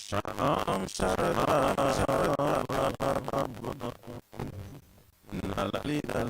Shanam Sharadam Nalalita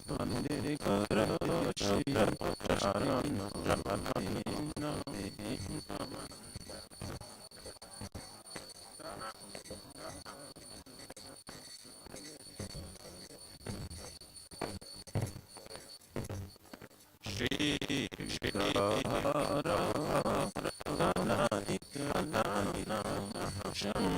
Pranaya Karuna Sham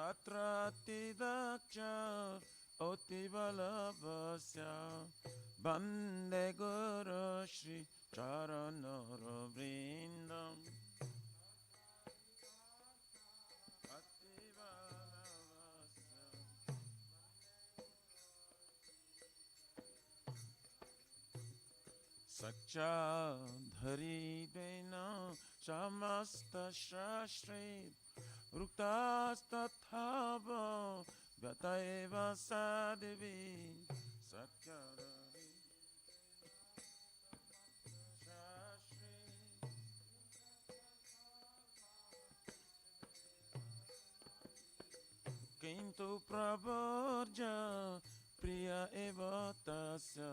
Tatrati daksha otivalabhasya Bande Guru Shri Charanara Vrindam Sakcha dhari dena shamasta shastri Ruktas tathava vyataeva sadvi Sakcha dhari shastri Kintu pravarja priya eva tasya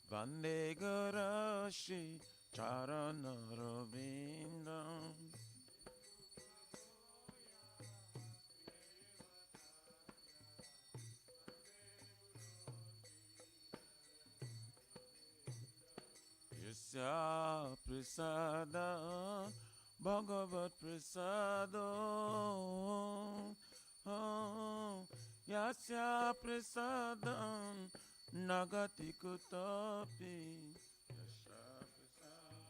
Vande Garashi Charanarvindam Yasya Prasada Bhagavat Prasado Yasya Prasadam Nagati Kutapi Yasya Prasada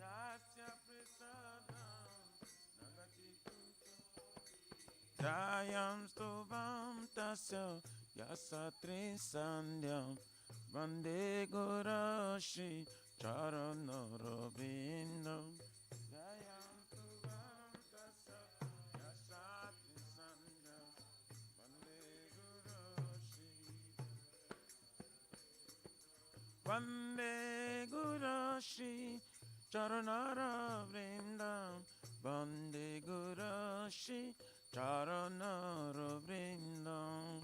Yasya Prasadam Nagati Kutapi Jayam Stubam Tasya Yasatri Sandhyam Vande Gurashi Charanarvindam Jayam Stubam Tasya Yasatri Sandhyam Vande Gurashi Vande Gurashi Charanarvindam Vande Gurashi Charanarvindam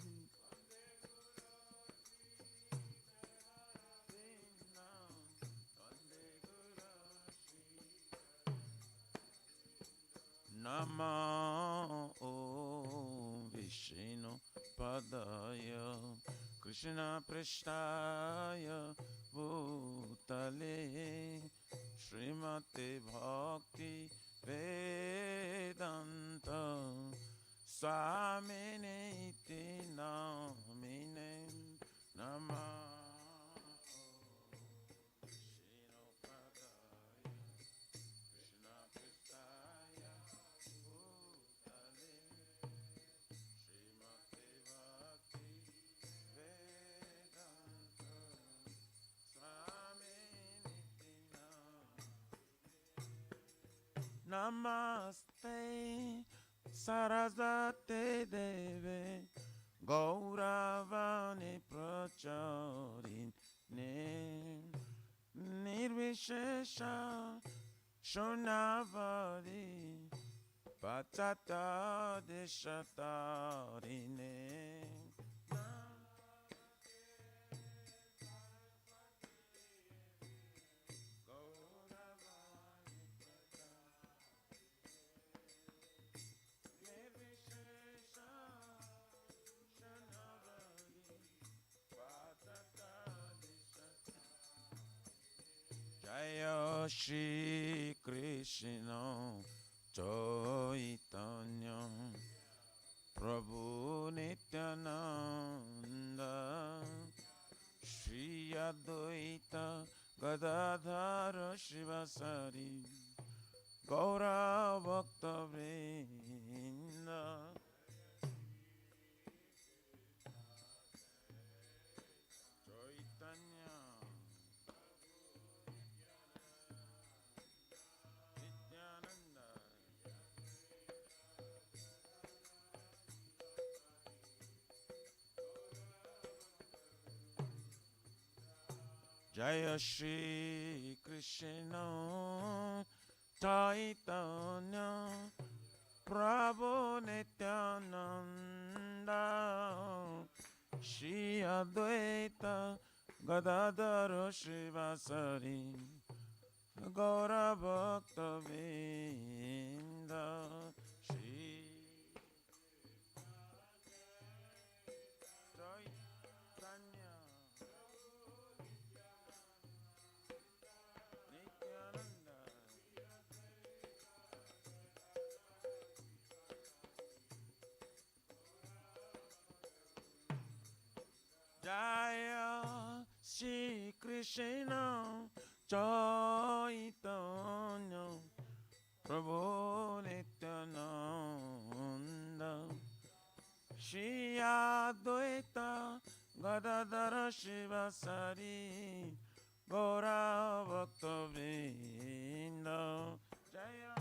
Nama Om Vishnu Padaya Krishna Prishtaya Bhutale Srimate Bhakti Vedanta Swamine Iti Namine Nama Namaste Sarasvate Deve Gauravani Pracharini Nirvishesha Shunavadi Pachata Deshatarine Jaya Shri Krishna Chaitanya Prabhu Nityananda Shri Advaita Gadadhara Shivasari Gaura Bhakta Vrinda Chaitanya Nityananda Jaya Shri Krishna Chaitanya Prabhu Nityananda Shri Advaita Gadadhara Shivasari Gaura Bhakta Vrinda Shri Chaitanya Nityananda Krishna Chaitanya Prabhu Nityananda Shri Advaita Gadadara Shivasari Gaura Bhakta Vrinda Jaya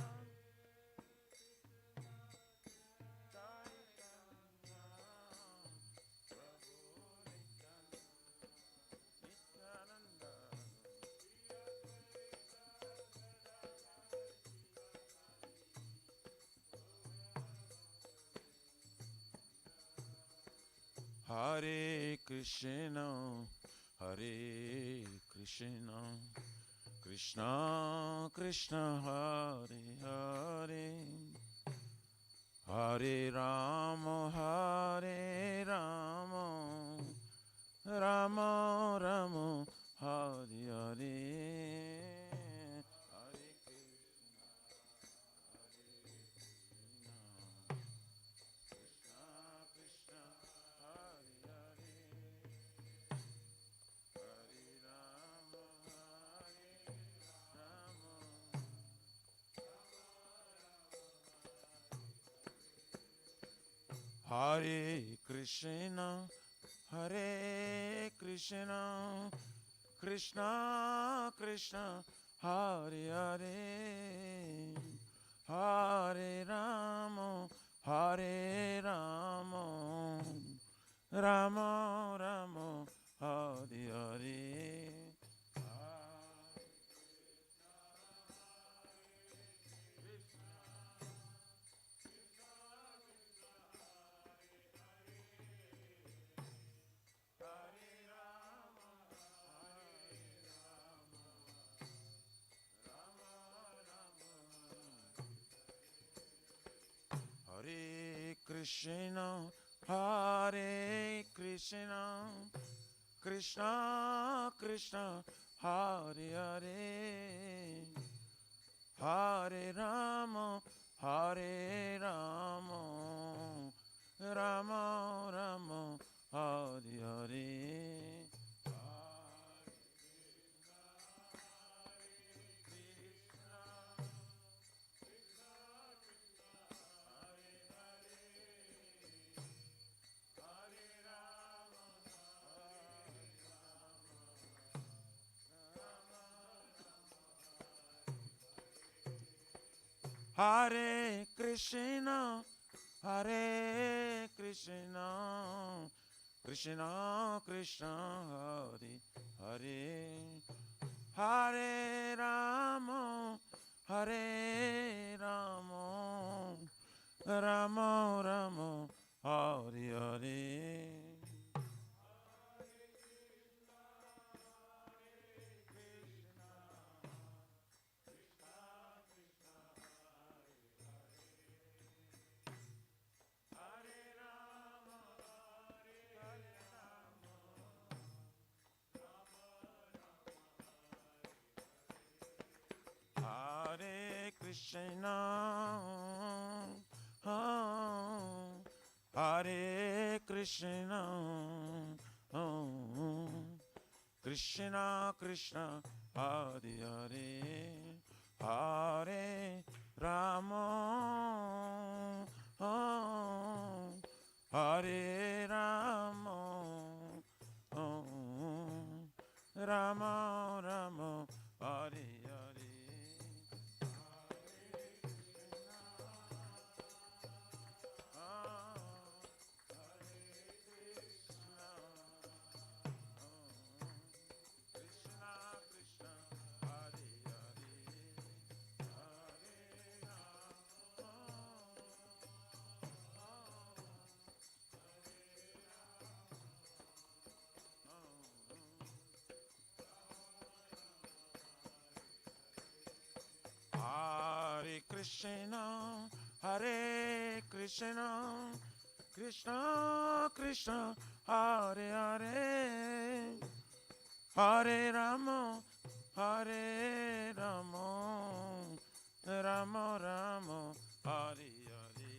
Hare Krishna, Hare Krishna, Krishna Krishna Hare Hare, Hare Rama, Hare Rama, Rama Rama, Hare Hare. Hare Krishna, Krishna Krishna, Hare Krishna, Krishna Krishna, Hare Hare, Hare Rama, Hare Rama, Rama Rama, Hare Hare. Hare Krishna, Hare Krishna, Krishna Krishna, Hare Hare, Hare Rama, Hare Rama, Rama Rama, Hare Hare. Hare Krishna, Hare Krishna, Krishna Krishna, Hare Hare, Hare Rama, Hare Rama, Rama Rama, Hare Hare. Hare Krishna, Hare Krishna, Krishna Krishna, Hare Hare, Hare Rama, Hare Rama, Rama Rama, Hare Hare. Hare Krishna, Hare Krishna, Krishna Krishna, Hare Hare, Hare Rama, Hare Rama, Rama Rama, Hare Hare.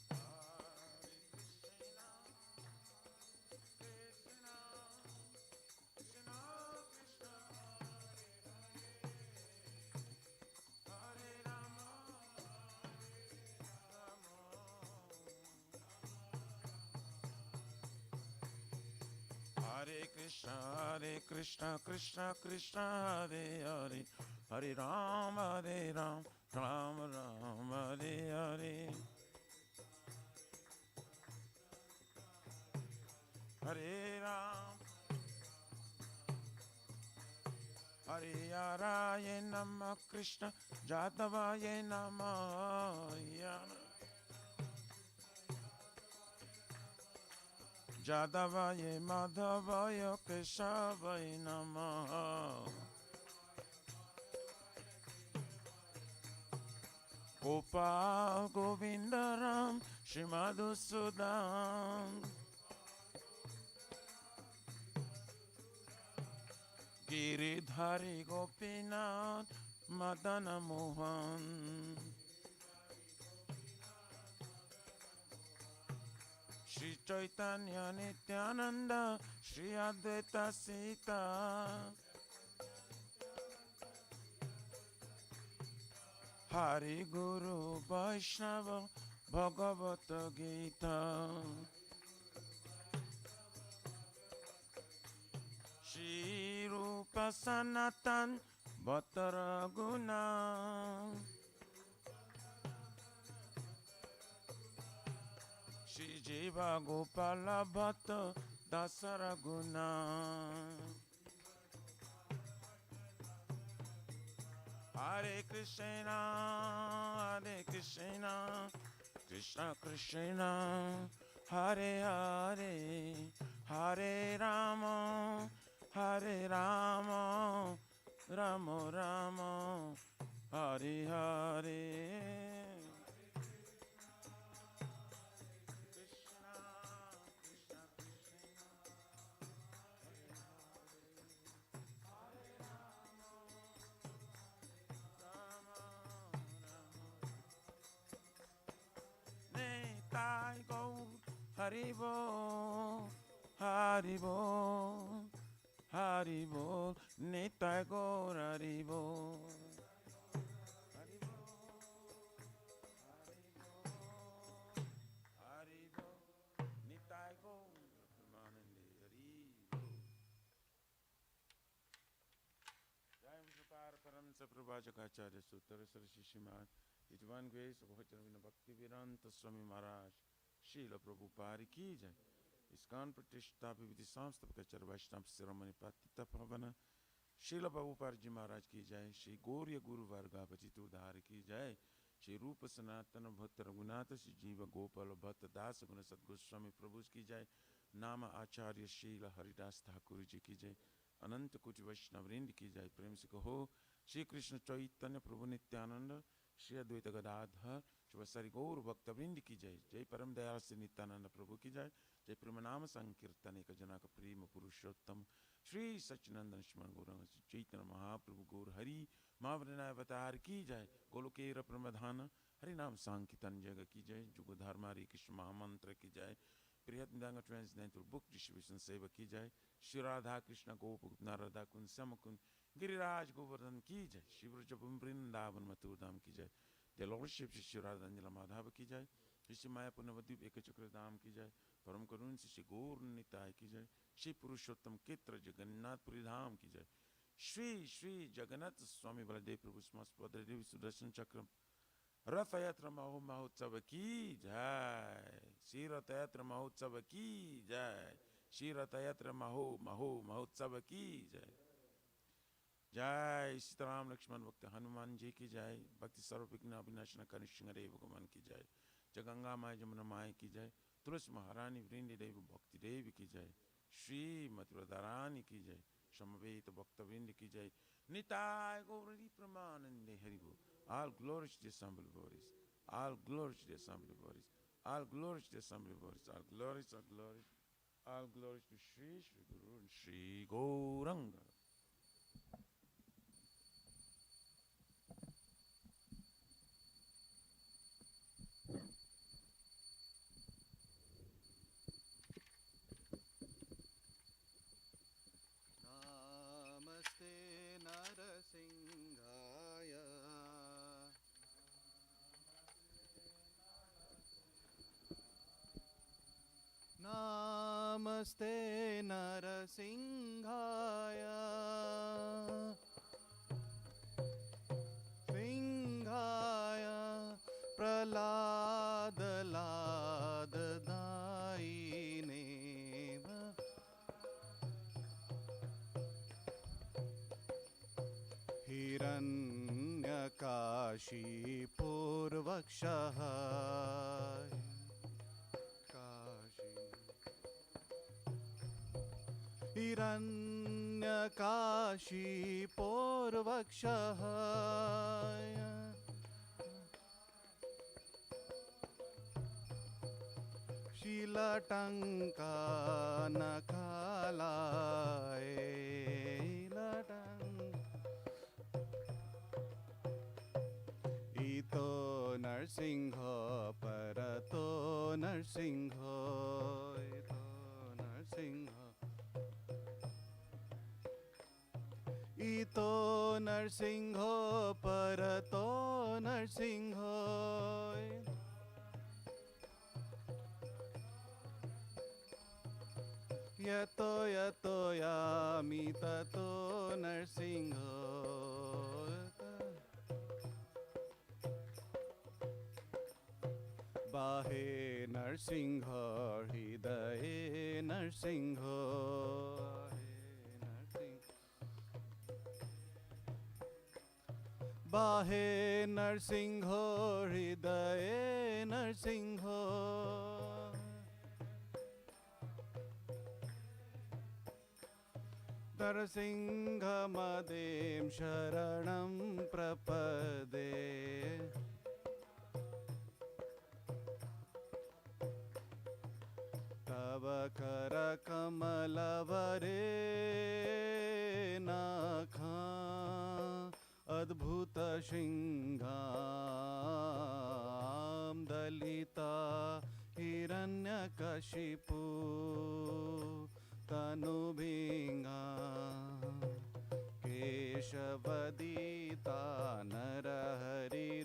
Hare Krishna, Krishna Krishna, Krishna Krishna Krishna Hare Hare Hare Ram Ram Ram Hare Hare Hare Ram Hare Yaraya Namah Krishna Jadavaya Namah Jadavaya Madhavaya Keshavaya Namah Gopal Govindaram Shimadhusudam Giridhari Gopinath Madana Mohan Shri Chaitanya Nityananda Shri Advaita Sita Hari Guru Vaishnava Bhagavata Gita Shri Rupa Sanatan Bhattaraguna Shri Jiva Gopala Bhatta Dasaraguna Hare Krishna Krishna Krishna Hare Hare Hare Rama Rama Rama Hare Hare Nitai Gaur Haribo Haribo Haribo Nitai Gaur Haribo Haribo Nitai Gaur Pramanande Haribo Jai Vishukar Paramsa Prabhajakacharya Sutara Sarashishiman Yajvan Grace of Bhajravina Bhakti Vedanta Swami Maharaj Srila Prabhupada ki jai ISKCON Pratishta Bhiviti Samstapakachar Vaishnava Siramani Patita Pavana Srila Prabhupada Ji Maharaj ki jai Shri Gauriya Guru Varga Bhajitu Dhari ki jai Shri Rupa Sanatana Bhatta Raghunatha Shri Jiva Gopala Bhatta Dasa Guna Sadgoswami Prabhu ki jai Nama Acharya Srila Haridas Thakur ji ki jai Ananta Kuti Vaishnavrind ki jai Prem se kaho Shri Krishna Chaitanya Prabhu Nityananda Shri Advaita Gadadhar Shivasari Gaur Bhaktavrind ki jai Jai Param Dayal Sri Nityananda Prabhu ki jai Jai Pramanama Sankirtane ka Janaka Prema Purushottam Shri Sachinandan Shman Gauranga Shri Chaitanya Mahaprabhu Gaur Hari Mahavrinaya Avatar ki jai Golokera Pramadhana Hari Nam Sankirtan Jaga ki jai Jugadharma Hare Krishna Mahamantra ki jai Prihat Nidanga Transcendental Book Distribution Seva ki jai Shri Radha Krishna Gopuk Narada Kun Samakun Giriraj Govardhan ki jai Shivra Jabam Vrindavan Mathurdham ki jai The Lordship Shri Radhanjala Madhava ki jai Shri Mayapur Navadvip Ekachakra Dham ki jai Param Karun Shri Gaur Nitai ki jai Shri Purushottam Ketra Jagannath Puri Dham ki jai Shri Jagannath Swami Baladev Prabhu Smaspada Devi Sudarshan Chakram Rathayatra Mahotsava ki jai Shri Rathayatra Mahotsava ki jai Shri Rathayatra Mahotsava ki jai Jai Sitaram Lakshman Bhakta Hanuman Ji ki jai Bhakti Sarvabhigna Abhinashana Kanishingare Bhagavan ki jai Jaganga Maya Jamuna Maya ki jai Tulasi Maharani Vrindi Devi Bhakti Devi ki jai Shri Madhuradharani ki jai Shamaveta Bhakta Vrindi ki jai Nitai Gauri Pramanande Haribo All glory to the Assembly Bodies All glory to the Assembly Bodies All glory to the Assembly Bodies All glories All glories to Shri Guru and Shri Gauranga Namaste Narasimhaya सिंहाय सिंहाय प्रह्लादलाददायिने हिरण्यकाशीपूर्वक्षः हिरण्यकाशीपूर्वक्षः शीलटङ्कानखालाय इतो नरसिंह परतो नरसिंह इतो नरसिंह इतो नरसिंह परतो नरसिंह यतो यतो यामि ततो नरसिंह बाहे नरसिंह हृदये नरसिंह बाहे नरसिंह हृदये नरसिंह नरसिंहमदें शरणं प्रपदे तव करकमलवरे नाखा अद्भुत सिंहां दलिता हिरण्यकशिपु तनुभिंगा केशवदीता नरहरिरूपा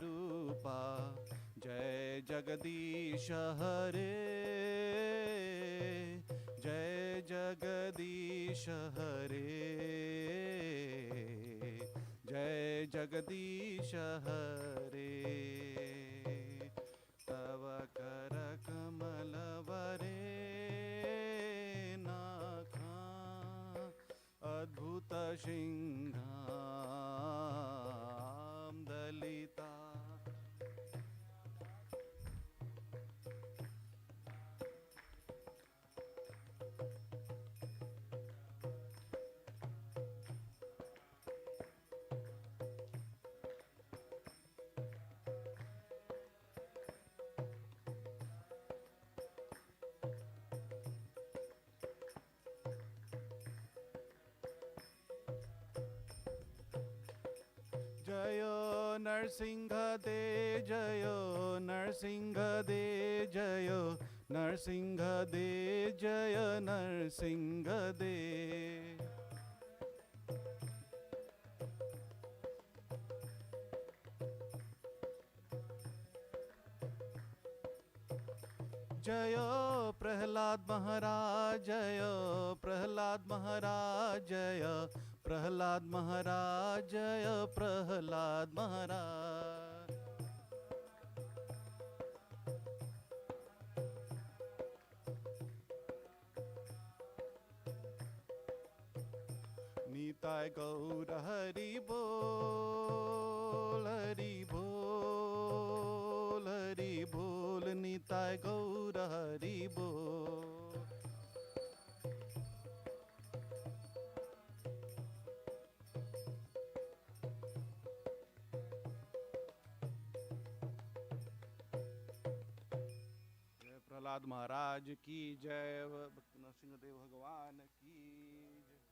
जय जगदीश हरे जय जगदीश हरे जय जगदीश हरे तव कर कमलवरे नाखा अद्भुत सिंहां दलिता जयो नरसिंह दे जयो नरसिंह दे जयो नरसिंह दे जय नरसिंह दे जयो प्रहलाद महाराज जयो प्रहलाद महाराज जय प्रहलाद महाराज जय प्रहलाद महाराज नीताय गौर हरि बोल हरि बोल हरि बोल नीताय गौर हरि बोल प्रहलाद महाराज की जय भक्त नरसिंह देव भगवान की जय।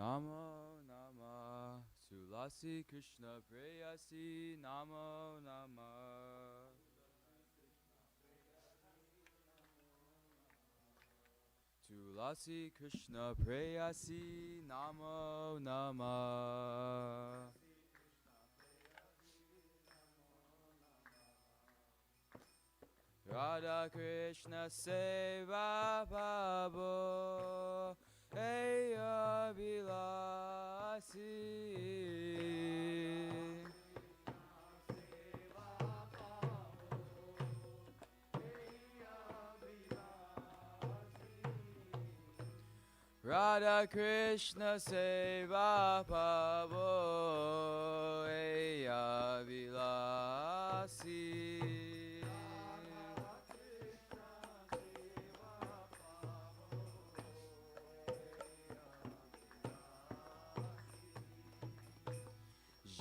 Namo Namah Tulasi Krishna Preyasi Namo Namah Tulasi Krishna Preyasi Namo Namah Radha Krishna Seva Babo Eya Vilasi Radha Krishna Seva Babo Eya Vilasi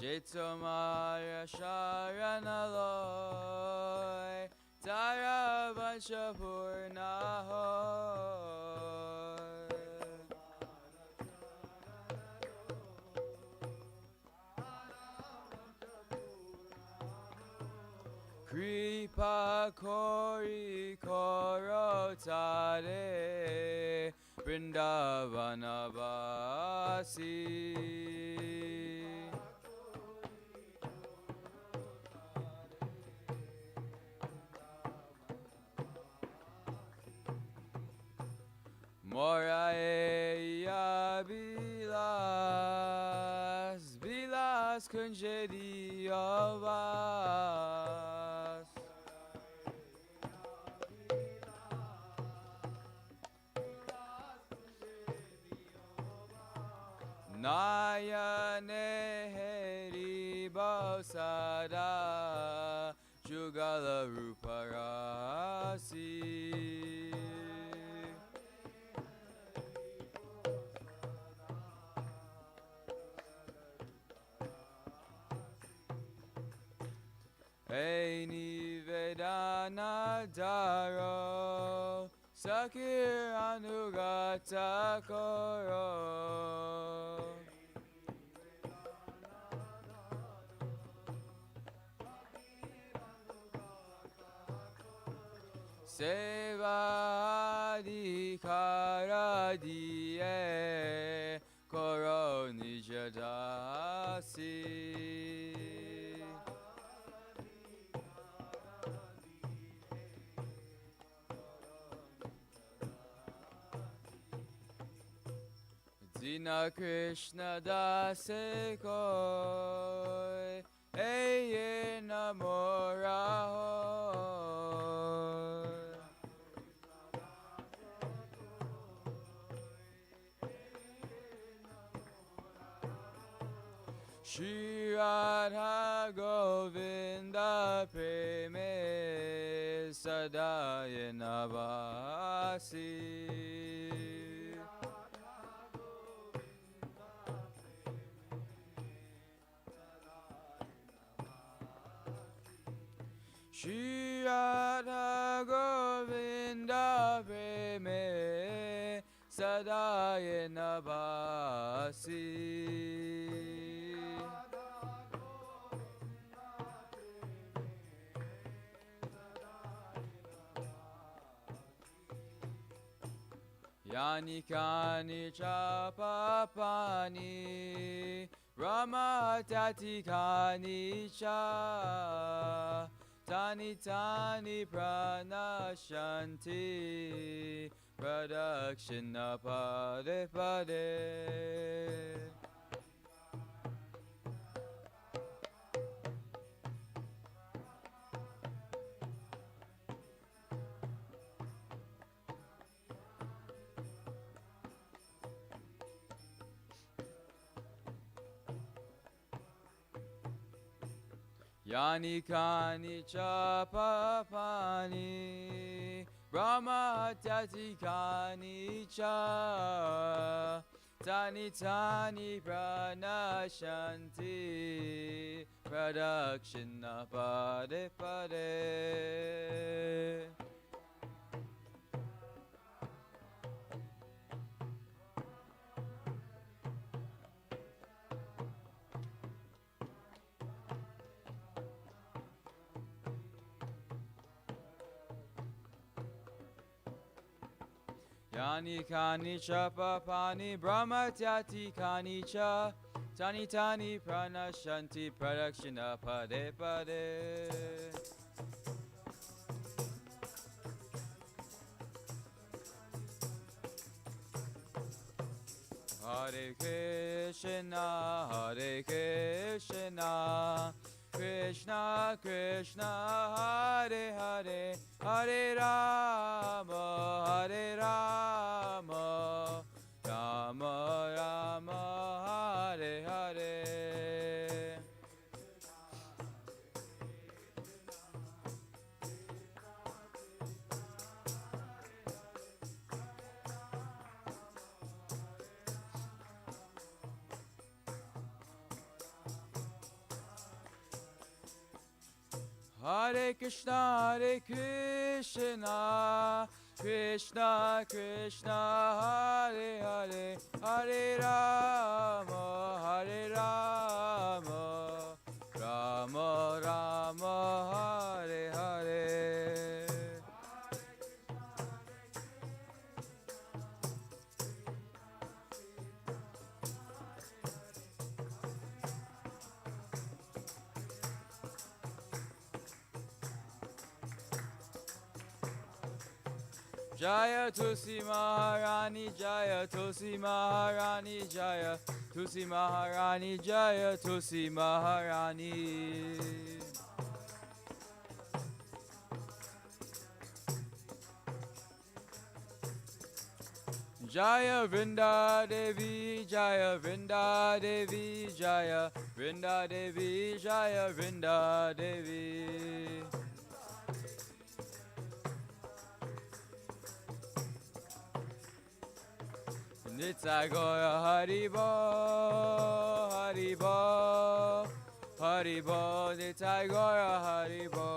Jetomaya Sharanaloy Tara Vanshapurnahoy Kripa Kori Korotare Vrindavanavasi Moraya Vilas Vilas Kunjedi Avas Nayane Heri Bosada Jugala Ruparasi Aini Vedana Daro Sakir Anugata Koro Seva Adhikara Diye Koro Nijadasi Dina Krishna Dasekoi Eye Namorahoy Shri Radha Govinda Preme Sadaya Navasi Shri Radha Govinda Preme Sadaya Navasi Yani Kani Chapapani Rama Tati Kani Cha Tani Tani Pranashanti Pradakshina Pade Pade Yani Kani Chapapani Brahma Tati Kani Cha Tani Tani Pranashanti Pradakshina Pade Pade Yani kani cha papani brahmatyati kani cha tani tani pranashanti pradakshina pade pade. Hare Krishna, Hare Krishna, Krishna Krishna, Hare Hare, Hare Rama, Hare Rama, Rama Rama, Hare Hare. Hare Krishna, Hare Krishna, Krishna Krishna, Hare Hare, Hare Rama, Hare Rama, Rama Rama, Hare Hare. Jaya Tulsi Maharani, Jaya Tulsi Maharani, Jaya Tulsi Maharani, Jaya Tulsi Maharani. Jaya Vrinda Devi, Jaya Vrinda Devi, Jaya Vrinda Devi, Jaya Vrinda Devi. Nitai Gaura Haribo, Haribo, Haribo, Nitai Gaura Haribo.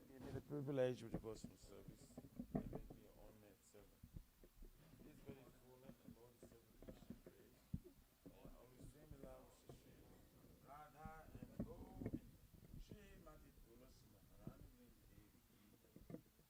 Give me the privilege of devotional service. I make me your own maid servant. This very fullness and Lord servant Krishna grace. And always swim in love with Shri Radha and Govind. Shri Mati Tulasi Maharani Vrinda Devi Ki Jai.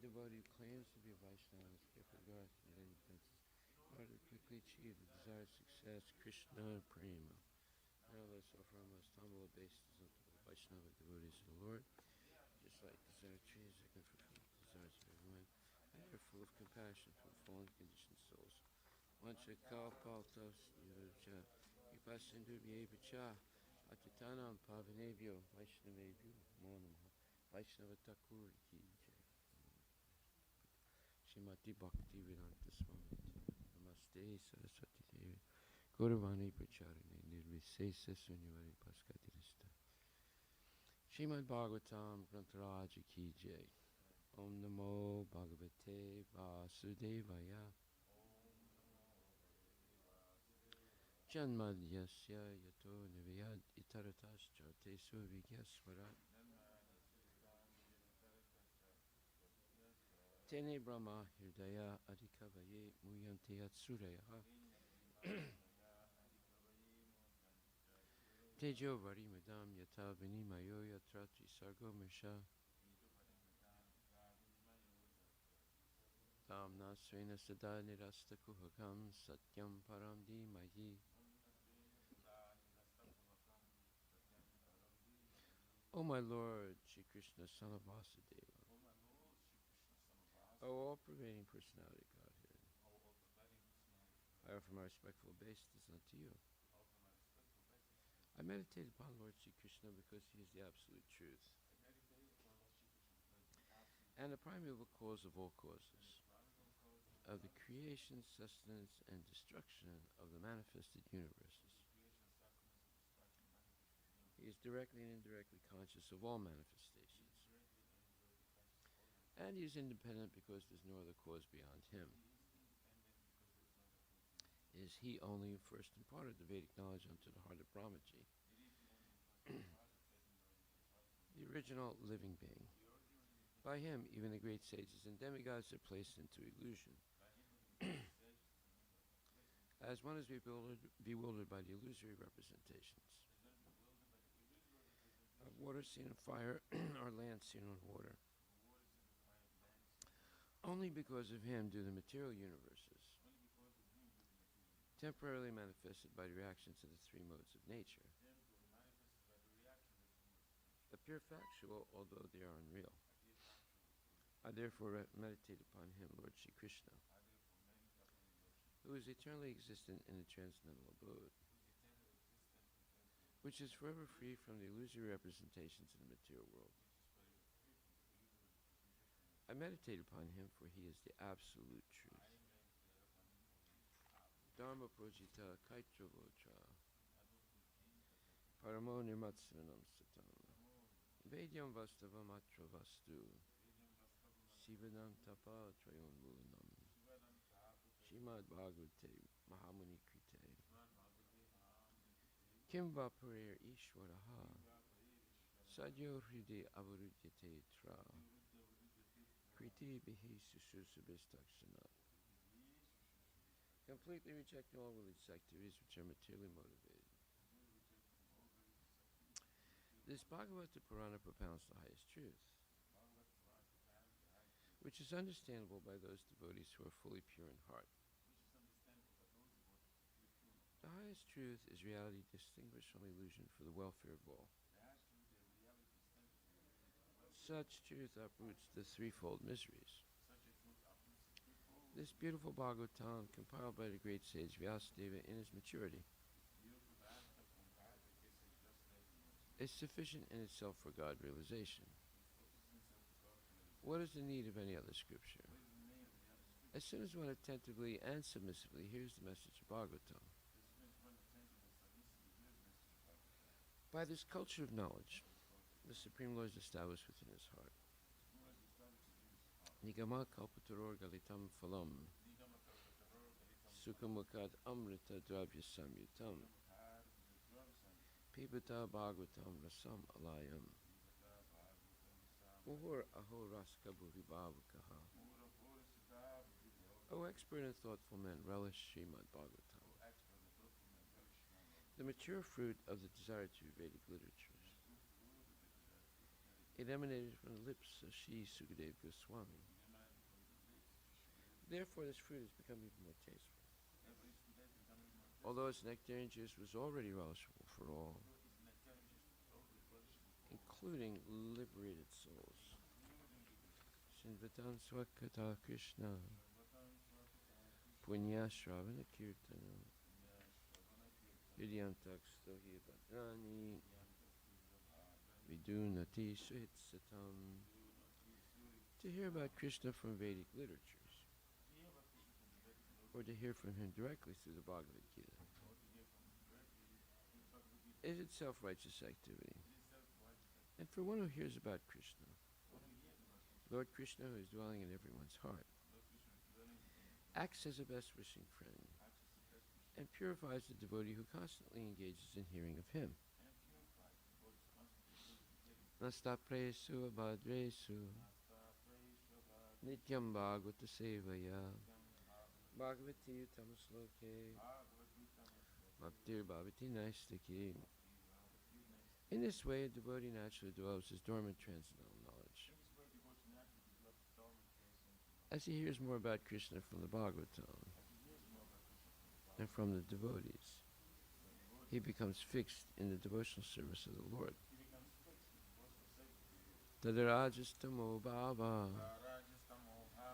devotee who claims to be a Vaishnava is careful to guard from many offenses in order to quickly achieve the desired success, Krishna Prema. Nevertheless, offer our most humble obeisances unto all Vaishnava devotees of the Lord, just like desire trees that can fulfill the desires of everyone, and they are full of compassion for the fallen conditioned souls. Vancha kalpaltos yurja vipasindubhye cha atitanam pavanebhyo Vaishnavebhyo monam Vaishnava Thakur ki jai. Shrimati Bhakti Vedanta Swami Namaste Saraswati Devi Gauravani Pracharine Nirvisesa Sunyavari Paskatirista. Srimad Bhagavatam Grantaraja ki jai. Om Namo Bhagavate Vasudevaya. Janmadyasya yato nivayad itaratas chartesu vigyasvarat. Tene Brahma Hirdaya Adhikavaye Muyante Atsuraya. Tejo Varimidam Yata Vinimayo Yatrati Sargo Misha. Tamna Svena Sada Nirasta Kuhakam Satyam Param Mayi. O my Lord, Shri Krishna, son of Vasudeva, O all-pervading personality of Godhead, I offer my respectful obeisance unto you. I meditate upon Lord Shri Krishna because he is the absolute truth and the primeval cause of all causes, of the creation, sustenance, and destruction of the manifested universes. He is directly and indirectly conscious of all manifestations, and he is independent because there is no other cause beyond him. It is he only who first imparted the Vedic knowledge unto the heart of Brahmaji, the original living being. By him, even the great sages and demigods are placed into illusion. As one is bewildered by the illusory representations of water seen in fire or land seen on water. Only because of him do the material universes, temporarily manifested by the reactions of the three modes of nature, appear factual, although they are unreal. I therefore meditate upon him, Lord Shri Krishna, who is eternally existent in the transcendental abode, which is forever free from the illusory representations in the material world. I meditate upon him, for he is the absolute truth. Dharma projita kaitravotra paramo nirmatsanam satam vedyam vastavam atra vastu sivanam tapa trayon mulanam Srimad Bhagavate Mahamuni Krite Kim Vaparer Ishwaraha Sadyo Hride Avarudyate Tra Kriti Bihi Sushusabhistakshana. Completely rejecting all religious activities which are materially motivated. This Bhagavata Purana propounds the highest truth, which is understandable by those devotees who are fully pure in heart. The highest truth is reality distinguished from illusion for the welfare of all. Such truth uproots the threefold miseries. This beautiful Bhagavatam, compiled by the great sage Vyasadeva in his maturity, is sufficient in itself for God realization. What is the need of any other scripture? As soon as one attentively and submissively hears the message of Bhagavatam, by this culture of knowledge, the Supreme Lord is established within his heart. Nigama kalpataror galitam phalam sukhamukad amrita dravya samyutam pibata bhagavatam rasam alayam muhur aho raska bhuribhavakaha. O expert and thoughtful men, relish Srimad Bhagavatam, the mature fruit of the desired two Vedic literatures. It emanated from the lips of Sri Sukadeva Goswami, Therefore, this fruit has become even more tasteful. Although its nectarian juice was already relishable for all, including liberated souls. Shinvatan Swakata Krishna Punyashravana Kirtana Vidyantak Stohi Bhadrani Vidunati Suhitsatam. To hear about Krishna from Vedic literatures, or to hear from him directly through the Bhagavad Gita, is itself righteous activity. And for one who hears about Krishna, Lord Krishna, who is dwelling in everyone's heart, acts as a best wishing friend and purifies the devotee who constantly engages in hearing of him. Nasta presu abhadresu nityam bhagavata sevaya bhagavati utamasloke bhaktir bhavati naistaki. In this way, a devotee naturally develops his dormant transcendental knowledge. As he hears more about Krishna from the Bhagavatam and from the devotees, he becomes fixed in the devotional service of the Lord. Tadarajastamo bhava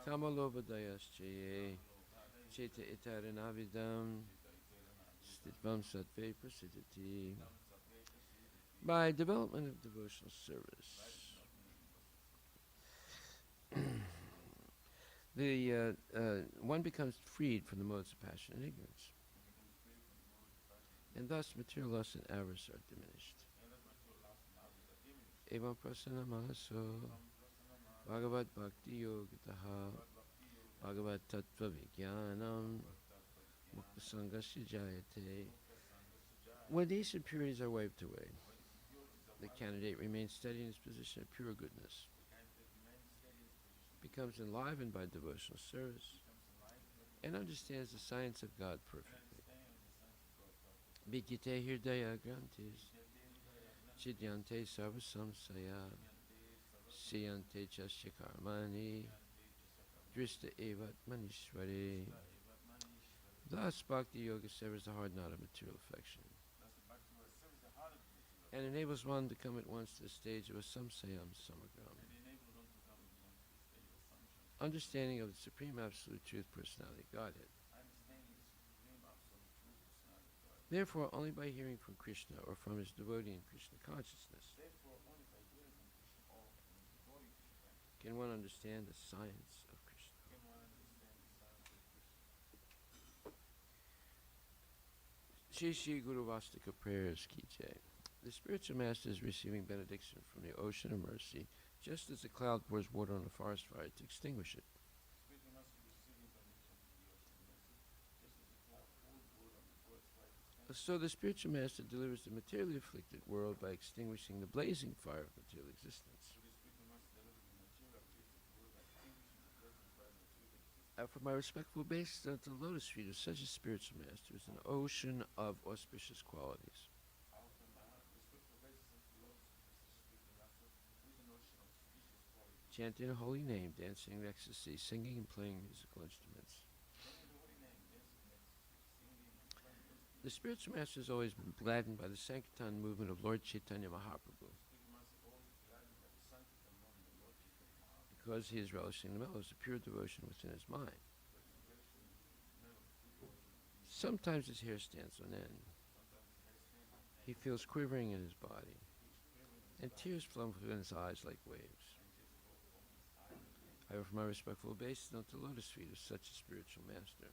tamalobhadayaschaye cheta itaranavidam stitvam sattve prasidhati. By development of devotional service, one becomes freed from the modes of passion and ignorance, and thus material lust and avarice are diminished. Evam prasana mahaso bhagavad bhakti yogataha bhagavad tattva vijnanam mukta sangasya jayate. When these impurities are wiped away, the candidate remains steady in his position of pure goodness, becomes enlivened by devotional service, and understands the science of God perfectly. Vikite hirdaya grantis, chidyante sarva samsaya, siyante chasya karmani, drista evat manishwari. Thus, Bhakti Yoga severs the hard knot of material affection and enables one to come at once to the stage of a samsayam samagram, understanding of the Supreme Absolute Truth Personality Godhead. Therefore, only by hearing from Krishna or from his devotee in Krishna consciousness can one understand the science of Krishna. Shri Shri Guru Vastika prayers ki jai. The spiritual master is receiving benediction from the ocean of mercy, just as a cloud pours water on a forest fire to extinguish it. So the spiritual master delivers the materially afflicted world by extinguishing the blazing fire of material existence. For my respectful obeisance at the lotus feet of such a spiritual master is an ocean of auspicious qualities. Chanting a holy name, dancing in ecstasy, singing and playing musical instruments. The spiritual master has always been gladdened by the Sankirtan movement of Lord Chaitanya Mahaprabhu, because he is relishing the mellows of pure devotion within his mind. Sometimes his hair stands on end. He feels quivering in his body, and tears flow from his eyes like waves. I offer my respectful obeisance unto the lotus feet of such a spiritual master.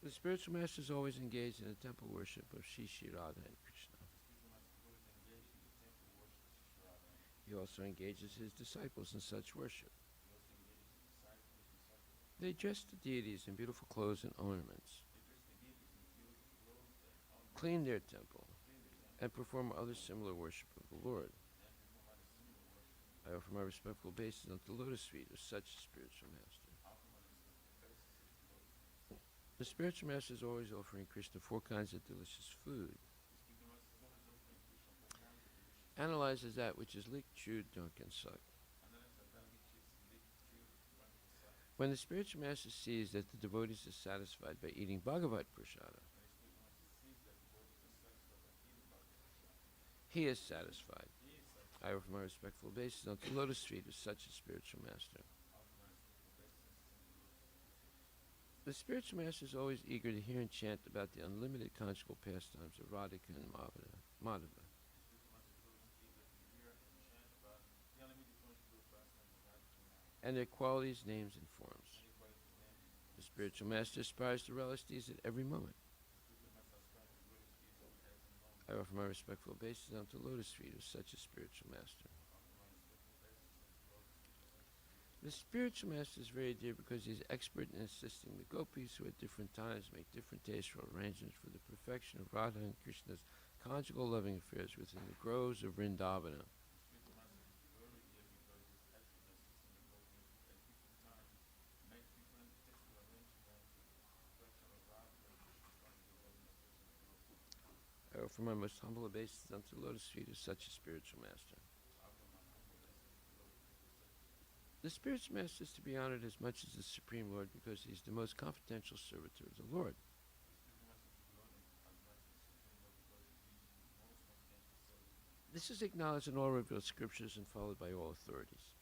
The spiritual master is always engaged in the temple worship of Shri Shri Radha and Krishna. He also engages his disciples in such worship. They dress the deities in beautiful clothes and ornaments, clean their temple, and perform other similar worship of the Lord. I offer my respectful obeisance unto the lotus feet of such a spiritual master. The spiritual master is always offering Krishna 4 kinds of delicious food. Analyzes that which is licked, chewed, drunk, and sucked. When the spiritual master sees that the devotees are satisfied by eating Bhagavad Prasada, he is satisfied. I offer my respectful obeisance unto the lotus feet of such a spiritual master. The spiritual master is always eager to hear and chant about the unlimited conjugal pastimes of Radhika and Madhava, and their qualities, names, and forms. The spiritual master aspires to relish these at every moment. I offer my respectful obeisance unto the lotus feet of such a spiritual master. The spiritual master is very dear because he is expert in assisting the gopis who at different times make different tasteful arrangements for the perfection of Radha and Krishna's conjugal loving affairs within the groves of Vrindavana. I offer my most humble obeisance unto the lotus feet of such a spiritual master. The spiritual master is to be honored as much as the Supreme Lord because he is the most confidential servitor of the Lord. This is acknowledged in all revealed scriptures and followed by all authorities.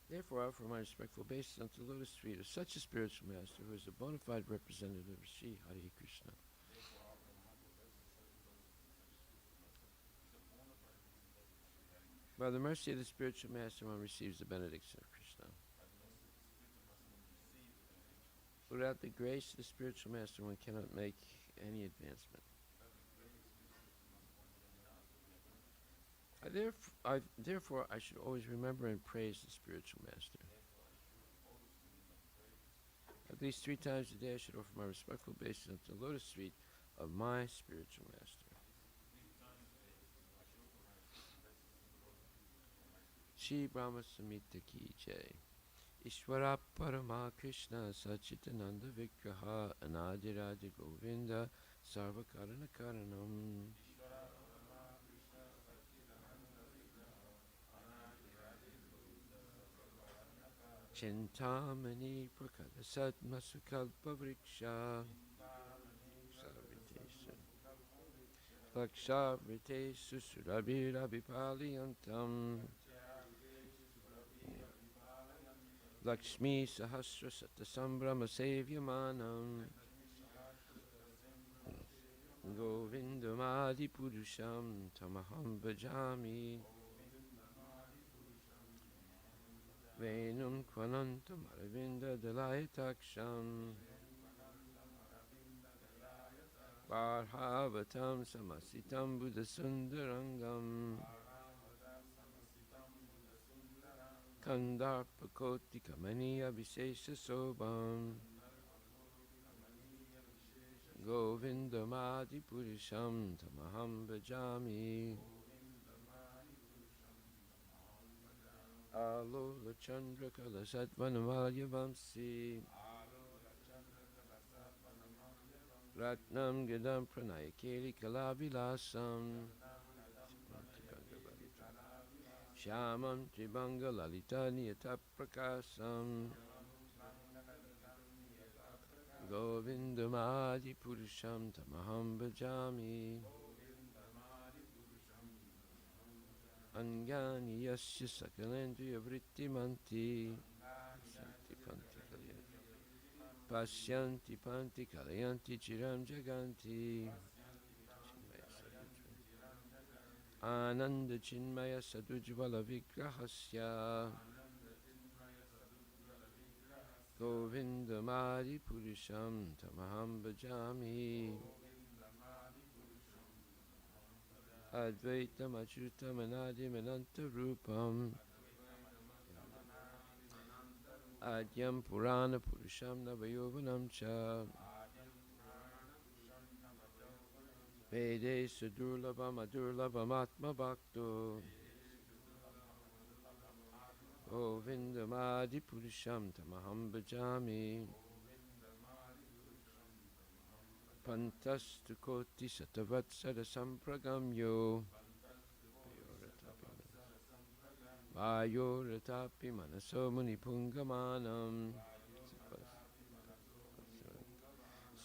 Therefore, I offer my respectful obeisance unto the lotus feet of such a spiritual master who is a bona fide representative of Sri Hare Krishna. By the mercy of the spiritual master, one receives the benediction of Krishna. Without the grace of the spiritual master, one cannot make any advancement. Therefore, I should always remember and praise the spiritual master. At least 3 times a day, I should offer my respectful obeisance to the lotus feet of my spiritual master. Shri Brahma Samhita ki jai. Ishvara Parama Krishna Sachitananda Vigraha Anadiraja Govinda Sarvakarana Karanam. Chintamani Prakada Satma Sukalpa Vriksha Laksha Vrite Susurabhira Vipaliyantam Lakshmi Sahasra Satasambrama Sevyamanam Govindamadi Purusham Tamaham Bhajami Venum Kvanantam Aravinda Dalayataksham Varhavatam Samasitam Buddha Sundarangam Kandarpakoti Kamaniya Vishesha Sobam Govindamadi Purisham Tamaham Bhajami Alola Chandra Kalasat Vanamalya Vamsi Ratnam Gadam Pranayakeli Kalavilasam Shyamam Tribanga Lalita Niyata Prakasam Govindamadi Purusham Tamaham Bhajami Angani Yasya Sakalendriya Vrittimanti Pasyanti Panti Kalayanti Chiram Jaganti Ananda Chinmaya Sadujvala Vigrahasya Govindamadi Purusham Tamaham Bhajami Advaitam Achyutam Anadim Ananta Rupam Adyam Purana Purusham Navayovanam Cha Vede Sudurlabam Adurlabam Atma Bhakto Govindamadi Purusham Tamaham Bhajami Pantastu Koti Satavatsara Sampragamyo Vayoratapi manaso muni pungamanam.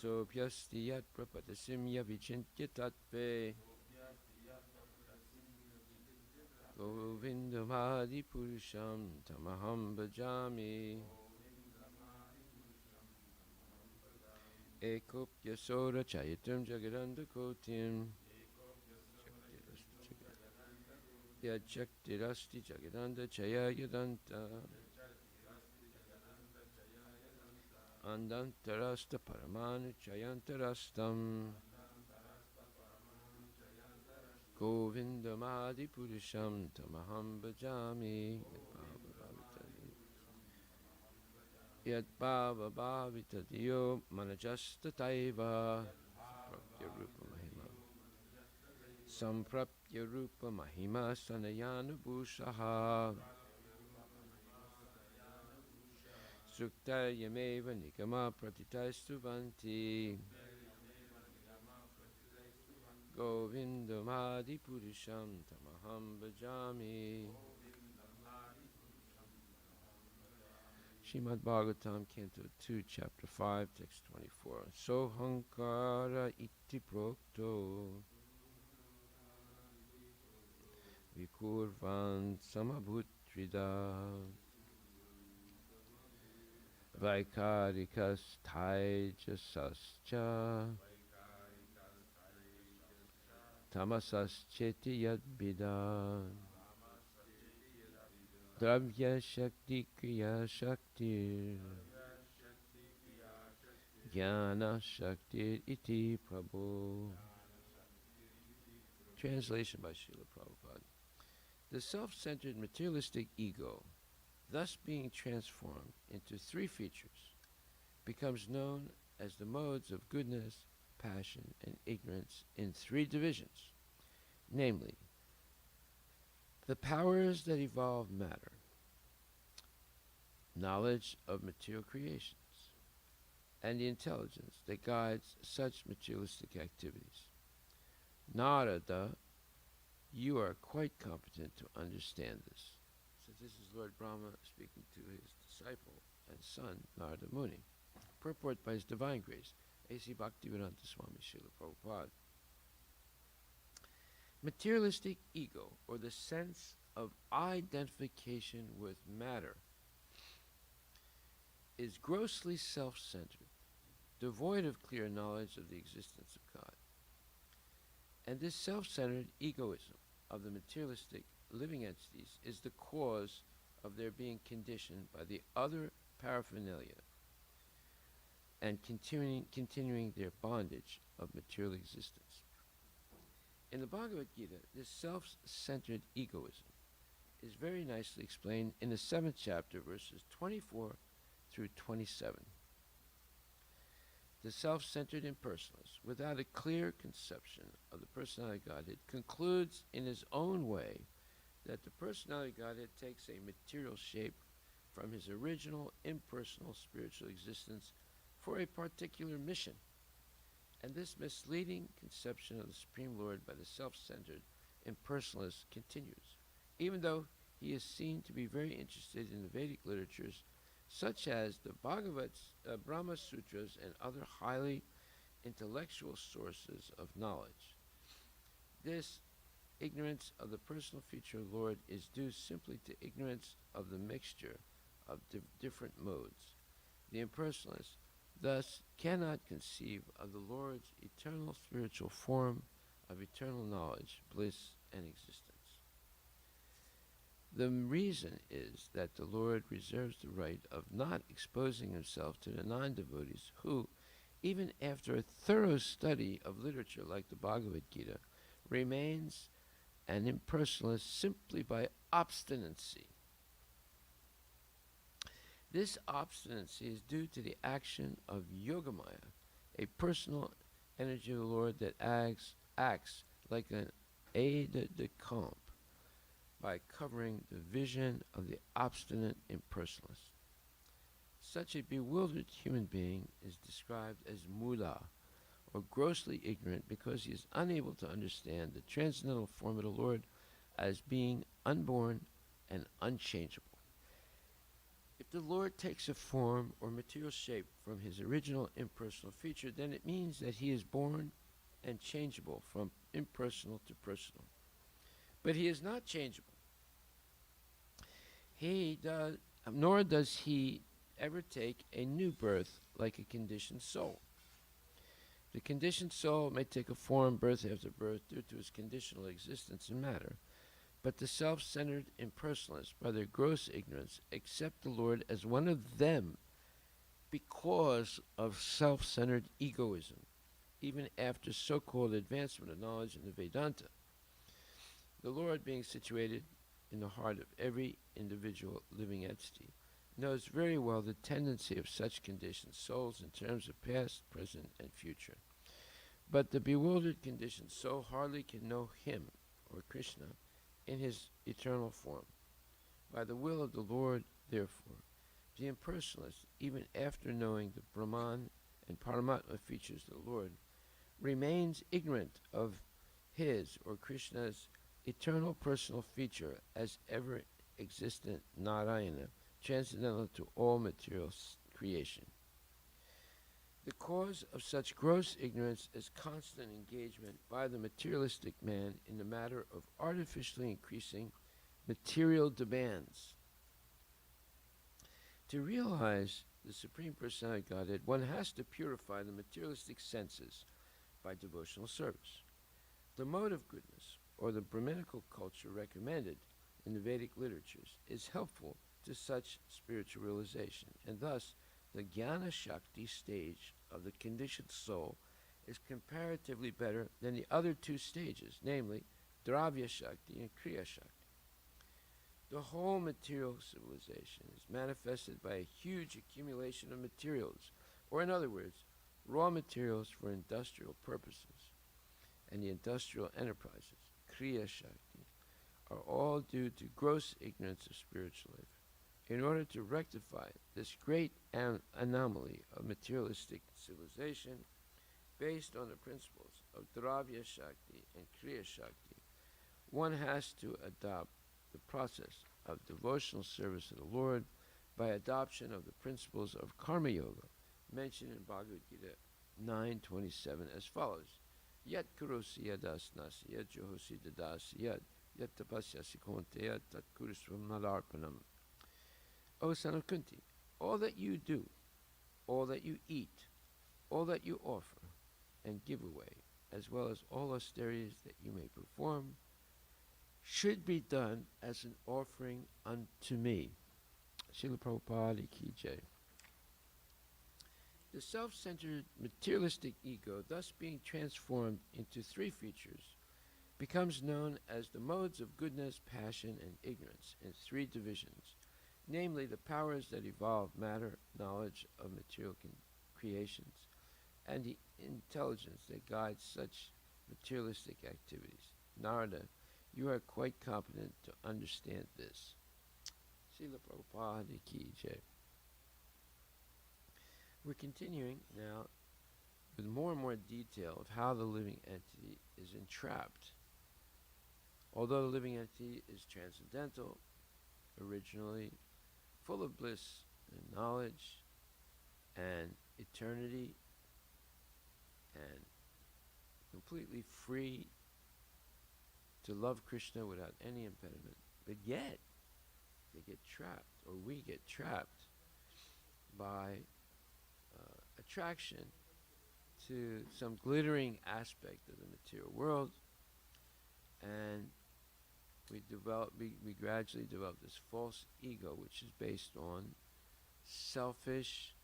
Sopyasti yat prapatasim yavicintya tatve. Govindamadi purusham tamaham bhajami. Ekopya sora chayatam jagadanda kotim. Yajjaktirasti jagadanda chayayadanta. Andantarasta paramanu chayantarastam. Govindamadi purusham tamaham bhajami. Yad bhava bhavita diyo manajasta taiva. Samprapya rupa mahima sanayana bhushaha. Sukta yameva nikama pratitaistuvanti. Govindamadi purusham tamaham bhajami. Srimad Bhagavatam, Canto 2, Chapter 5, Text 24. Sohankara iti prokto vikurvan samabhutrida vaikarikas taijasascha tamasascheti yadbida Dravya Shakti Kriya Shakti Jnana Shakti Iti Prabhu. Translation by Srila Prabhupada. The self-centered materialistic ego, thus being transformed into three features, becomes known as the modes of goodness, passion, and ignorance in three divisions, namely, the powers that evolve matter, knowledge of material creations, and the intelligence that guides such materialistic activities. Narada, you are quite competent to understand this. So this is Lord Brahma speaking to his disciple and son, Narada Muni. Purport by His Divine Grace, A.C. Bhaktivedanta Swami Srila Prabhupada. Materialistic ego, or the sense of identification with matter, is grossly self-centered, devoid of clear knowledge of the existence of God. And this self-centered egoism of the materialistic living entities is the cause of their being conditioned by the other paraphernalia and continuing their bondage of material existence. In the Bhagavad Gita, this self-centered egoism is very nicely explained in the 7th chapter, verses 24 through 27. The self-centered impersonalist, without a clear conception of the personality Godhead, concludes in his own way that the personality Godhead takes a material shape from his original impersonal spiritual existence for a particular mission. And this misleading conception of the Supreme Lord by the self-centered impersonalist continues, even though he is seen to be very interested in the Vedic literatures such as the Bhagavats, Brahma Sutras, and other highly intellectual sources of knowledge. This ignorance of the personal feature of the Lord is due simply to ignorance of the mixture of different modes. The impersonalist thus cannot conceive of the Lord's eternal spiritual form of eternal knowledge, bliss, and existence. The reason is that the Lord reserves the right of not exposing himself to the non-devotees who, even after a thorough study of literature like the Bhagavad Gita, remains an impersonalist simply by obstinacy. This obstinacy is due to the action of Yogamaya, a personal energy of the Lord that acts like an aide-de-camp by covering the vision of the obstinate impersonalist. Such a bewildered human being is described as mula, or grossly ignorant, because he is unable to understand the transcendental form of the Lord as being unborn and unchangeable. If the Lord takes a form or material shape from his original impersonal feature, then it means that he is born and changeable from impersonal to personal. But he is not changeable. Nor does he ever take a new birth like a conditioned soul. The conditioned soul may take a form birth after birth due to its conditional existence in matter, but the self-centered impersonalists, by their gross ignorance, accept the Lord as one of them because of self-centered egoism, even after so-called advancement of knowledge in the Vedanta. The Lord, being situated in the heart of every individual living entity, knows very well the tendency of such conditioned souls in terms of past, present, and future. But the bewildered conditioned soul hardly can know him, or Krishna, in his eternal form. By the will of the Lord, therefore, the impersonalist, even after knowing the Brahman and Paramatma features of the Lord, remains ignorant of his, or Krishna's, eternal personal feature as ever existent Narayana, transcendental to all material creation. The cause of such gross ignorance is constant engagement by the materialistic man in the matter of artificially increasing material demands. To realize the Supreme Personality of Godhead, one has to purify the materialistic senses by devotional service. The mode of goodness, or the Brahminical culture recommended in the Vedic literatures, is helpful to such spiritual realization, and thus the Jnana Shakti stage of the conditioned soul is comparatively better than the other two stages, namely Dravya Shakti and Kriya Shakti. The whole material civilization is manifested by a huge accumulation of materials, or in other words, raw materials for industrial purposes, and the industrial enterprises, Kriya Shakti, are all due to gross ignorance of spiritual life. In order to rectify this great anomaly of materialistic civilization, based on the principles of Dravya Shakti and Kriya Shakti, one has to adopt the process of devotional service to the Lord by adoption of the principles of Karma Yoga, mentioned in Bhagavad Gita 9:27 as follows: Yat kurosi yadasnasi yat johosi dadasi yat tapasyasi konteya tat kurusvam nadarpanam. O son of Kunti, all that you do, all that you eat, all that you offer and give away, as well as all austerities that you may perform, should be done as an offering unto me. Srila Prabhupada Ki Jai. The self-centered materialistic ego, thus being transformed into three features, becomes known as the modes of goodness, passion, and ignorance in three divisions, namely the powers that evolve matter, knowledge of material creations, and the intelligence that guides such materialistic activities. Narada, you are quite competent to understand this. Srila Prabhupada Ki Jai. We're continuing now with more and more detail of how the living entity is entrapped. Although the living entity is transcendental, originally full of bliss and knowledge and eternity and completely free to love Krishna without any impediment, but yet they get trapped, or we get trapped by attraction to some glittering aspect of the material world, and we gradually develop this false ego, which is based on selfish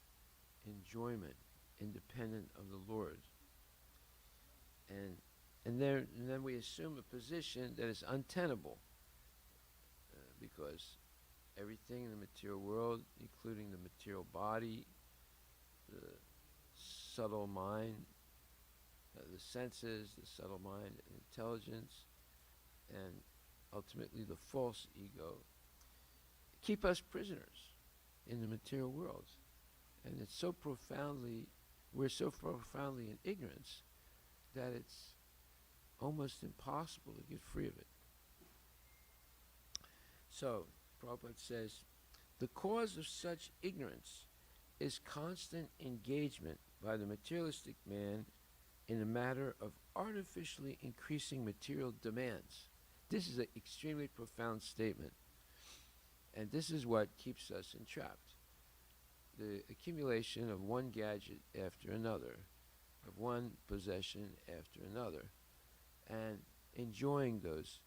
enjoyment, independent of the Lord, and then we assume a position that is untenable, because everything in the material world, including the material body, the subtle mind, the senses, the subtle mind, and intelligence, and ultimately the false ego, keep us prisoners in the material world. And it's so profoundly, we're so profoundly in ignorance that it's almost impossible to get free of it. So, Prabhupada says, the cause of such ignorance is constant engagement by the materialistic man in a matter of artificially increasing material demands. This is an extremely profound statement. And this is what keeps us entrapped. The accumulation of one gadget after another, of one possession after another, and enjoying those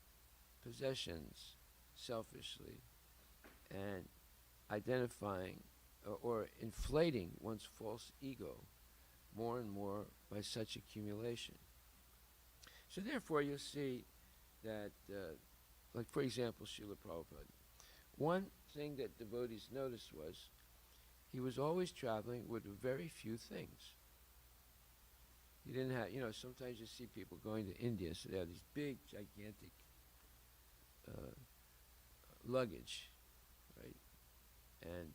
possessions selfishly and identifying or inflating one's false ego more and more by such accumulation. So therefore you'll see that, like for example, Srila Prabhupada, one thing that devotees noticed was he was always traveling with very few things. He didn't have, sometimes you see people going to India, so they have these big, gigantic luggage, right? And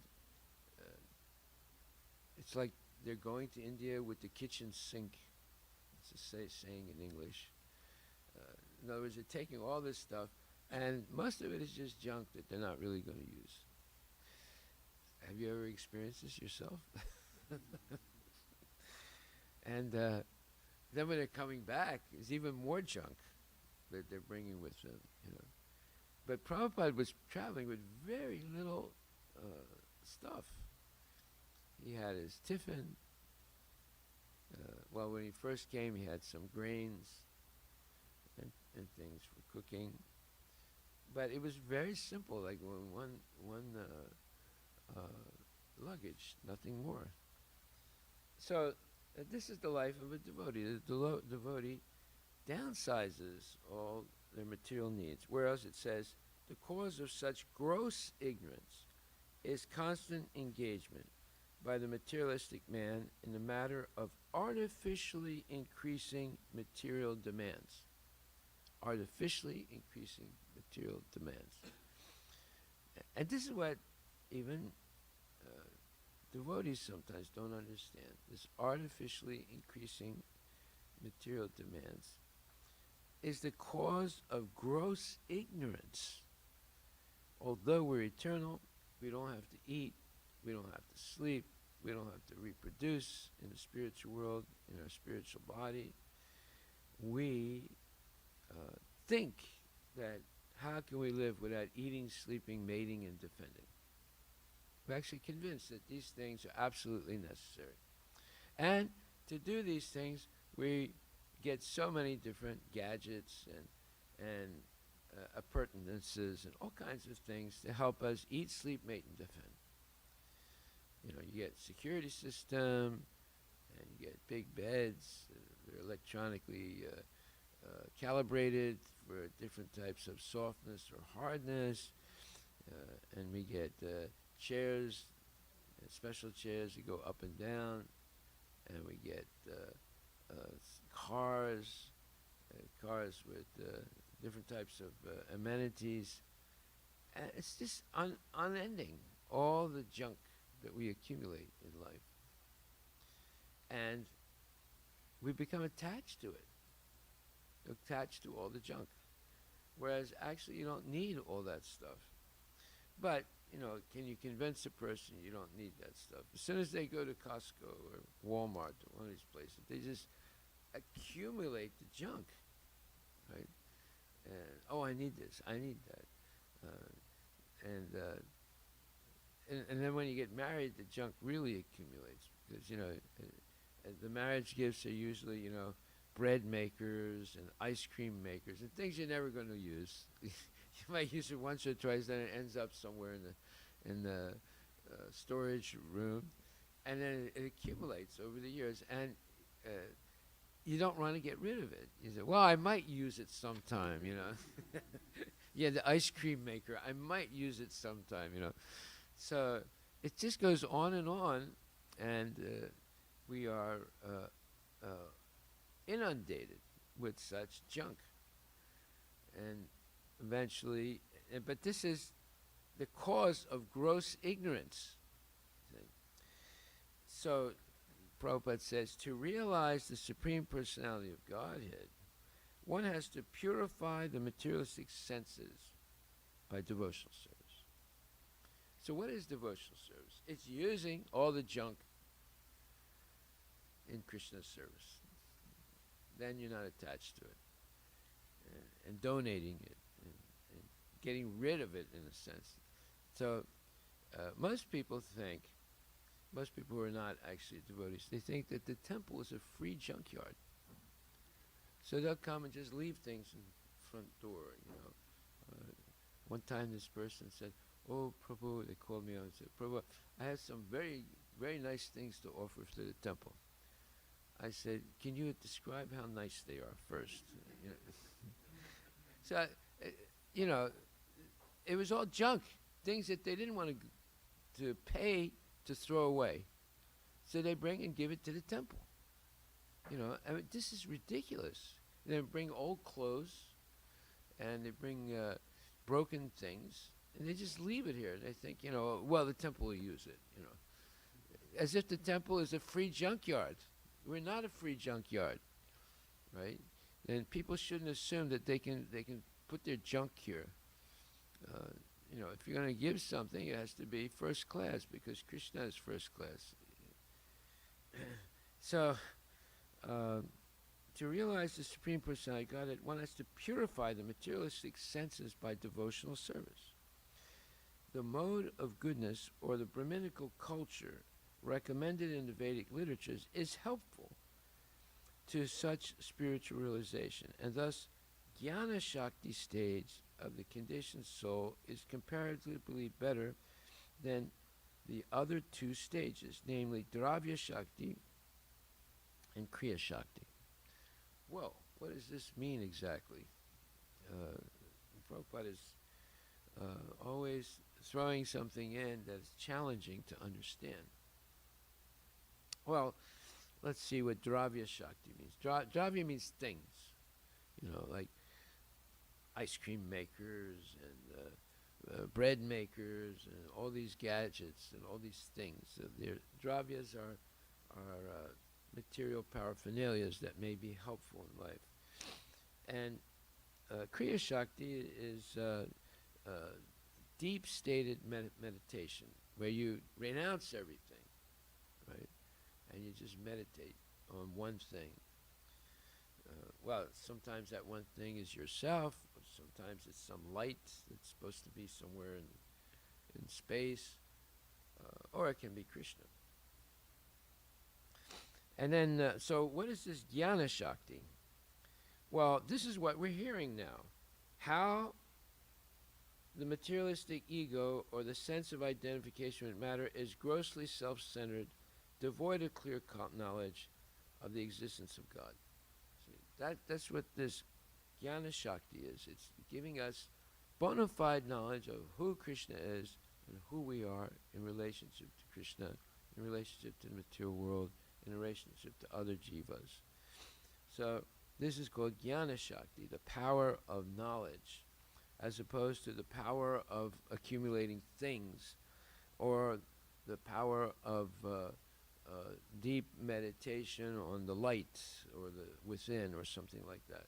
it's like they're going to India with the kitchen sink. It's a saying in English. In other words, they're taking all this stuff, and most of it is just junk that they're not really going to use. Have you ever experienced this yourself? And then when they're coming back, there's even more junk that they're bringing with them, But Prabhupada was traveling with very little stuff. He had his tiffin. When he first came, he had some grains and things for cooking. But it was very simple, like one luggage, nothing more. So this is the life of a devotee. The devotee downsizes all their material needs, whereas it says the cause of such gross ignorance is constant engagement by the materialistic man in the matter of artificially increasing material demands. Artificially increasing material demands. And this is what even devotees sometimes don't understand. This artificially increasing material demands is the cause of gross ignorance. Although we're eternal, we don't have to eat, we don't have to sleep, we don't have to reproduce in the spiritual world, in our spiritual body. We think that how can we live without eating, sleeping, mating, and defending? We're actually convinced that these things are absolutely necessary. And to do these things, we get so many different gadgets and appurtenances and all kinds of things to help us eat, sleep, mate, and defend. You get security system, and you get big beds. They're electronically calibrated for different types of softness or hardness. And we get chairs, special chairs that go up and down. And we get cars with different types of amenities. And it's just unending, all the junk that we accumulate in life. And we become attached to it, attached to all the junk. Whereas actually you don't need all that stuff. But, can you convince a person you don't need that stuff? As soon as they go to Costco or Walmart or one of these places, they just accumulate the junk, right? And, I need this, I need that. And then when you get married, the junk really accumulates because, the marriage gifts are usually, bread makers and ice cream makers and things you're never going to use. You might use it once or twice, then it ends up somewhere in the storage room, and then it accumulates over the years, and you don't want to get rid of it. You say, well, I might use it sometime, Yeah, the ice cream maker, I might use it sometime, So it just goes on, and we are inundated with such junk. And eventually, but this is the cause of gross ignorance. So Prabhupada says, to realize the Supreme Personality of Godhead, one has to purify the materialistic senses by devotional service. So what is devotional service? It's using all the junk in Krishna's service. Then you're not attached to it. And donating it and getting rid of it in a sense. So most people who are not actually devotees, they think that the temple is a free junkyard. So they'll come and just leave things in the front door, one time this person said, "Oh, Prabhu," they called me out and said, "Prabhu, I have some very, very nice things to offer to the temple." I said, "Can you describe how nice they are first?" So, it was all junk, things that they didn't want to pay to throw away. So they bring and give it to the temple. I mean, this is ridiculous. They bring old clothes, and they bring broken things, and they just leave it here. They think, well, the temple will use it, as if the temple is a free junkyard. We're not a free junkyard, right? And people shouldn't assume that they can put their junk here. If you're going to give something, it has to be first class, because Krishna is first class. So, to realize the Supreme Personality of Godhead, one has to purify the materialistic senses by devotional service. The mode of goodness, or the Brahminical culture recommended in the Vedic literatures, is helpful to such spiritual realization, and thus Jnana Shakti stage of the conditioned soul is comparatively better than the other two stages, namely Dravya Shakti and Kriya Shakti. Well, what does this mean exactly? Prabhupada is always throwing something in that is challenging to understand. Well, let's see what Dravya Shakti means. Dravya means things, like ice cream makers and bread makers and all these gadgets and all these things. So dravyas are material paraphernalias that may be helpful in life. And Kriya Shakti is deep-stated meditation, where you renounce everything, right? And you just meditate on one thing. Well, sometimes that one thing is yourself, or sometimes it's some light that's supposed to be somewhere in space, or it can be Krishna. And then, so what is this Jnana Shakti? Well, this is what we're hearing now. How the materialistic ego, or the sense of identification with matter, is grossly self-centered, devoid of clear knowledge of the existence of God. See, that's what this Jnana Shakti is. It's giving us bona fide knowledge of who Krishna is and who we are in relationship to Krishna, in relationship to the material world, in relationship to other jivas. So this is called Jnana Shakti, the power of knowledge, as opposed to the power of accumulating things, or the power of deep meditation on the light, or the within, or something like that.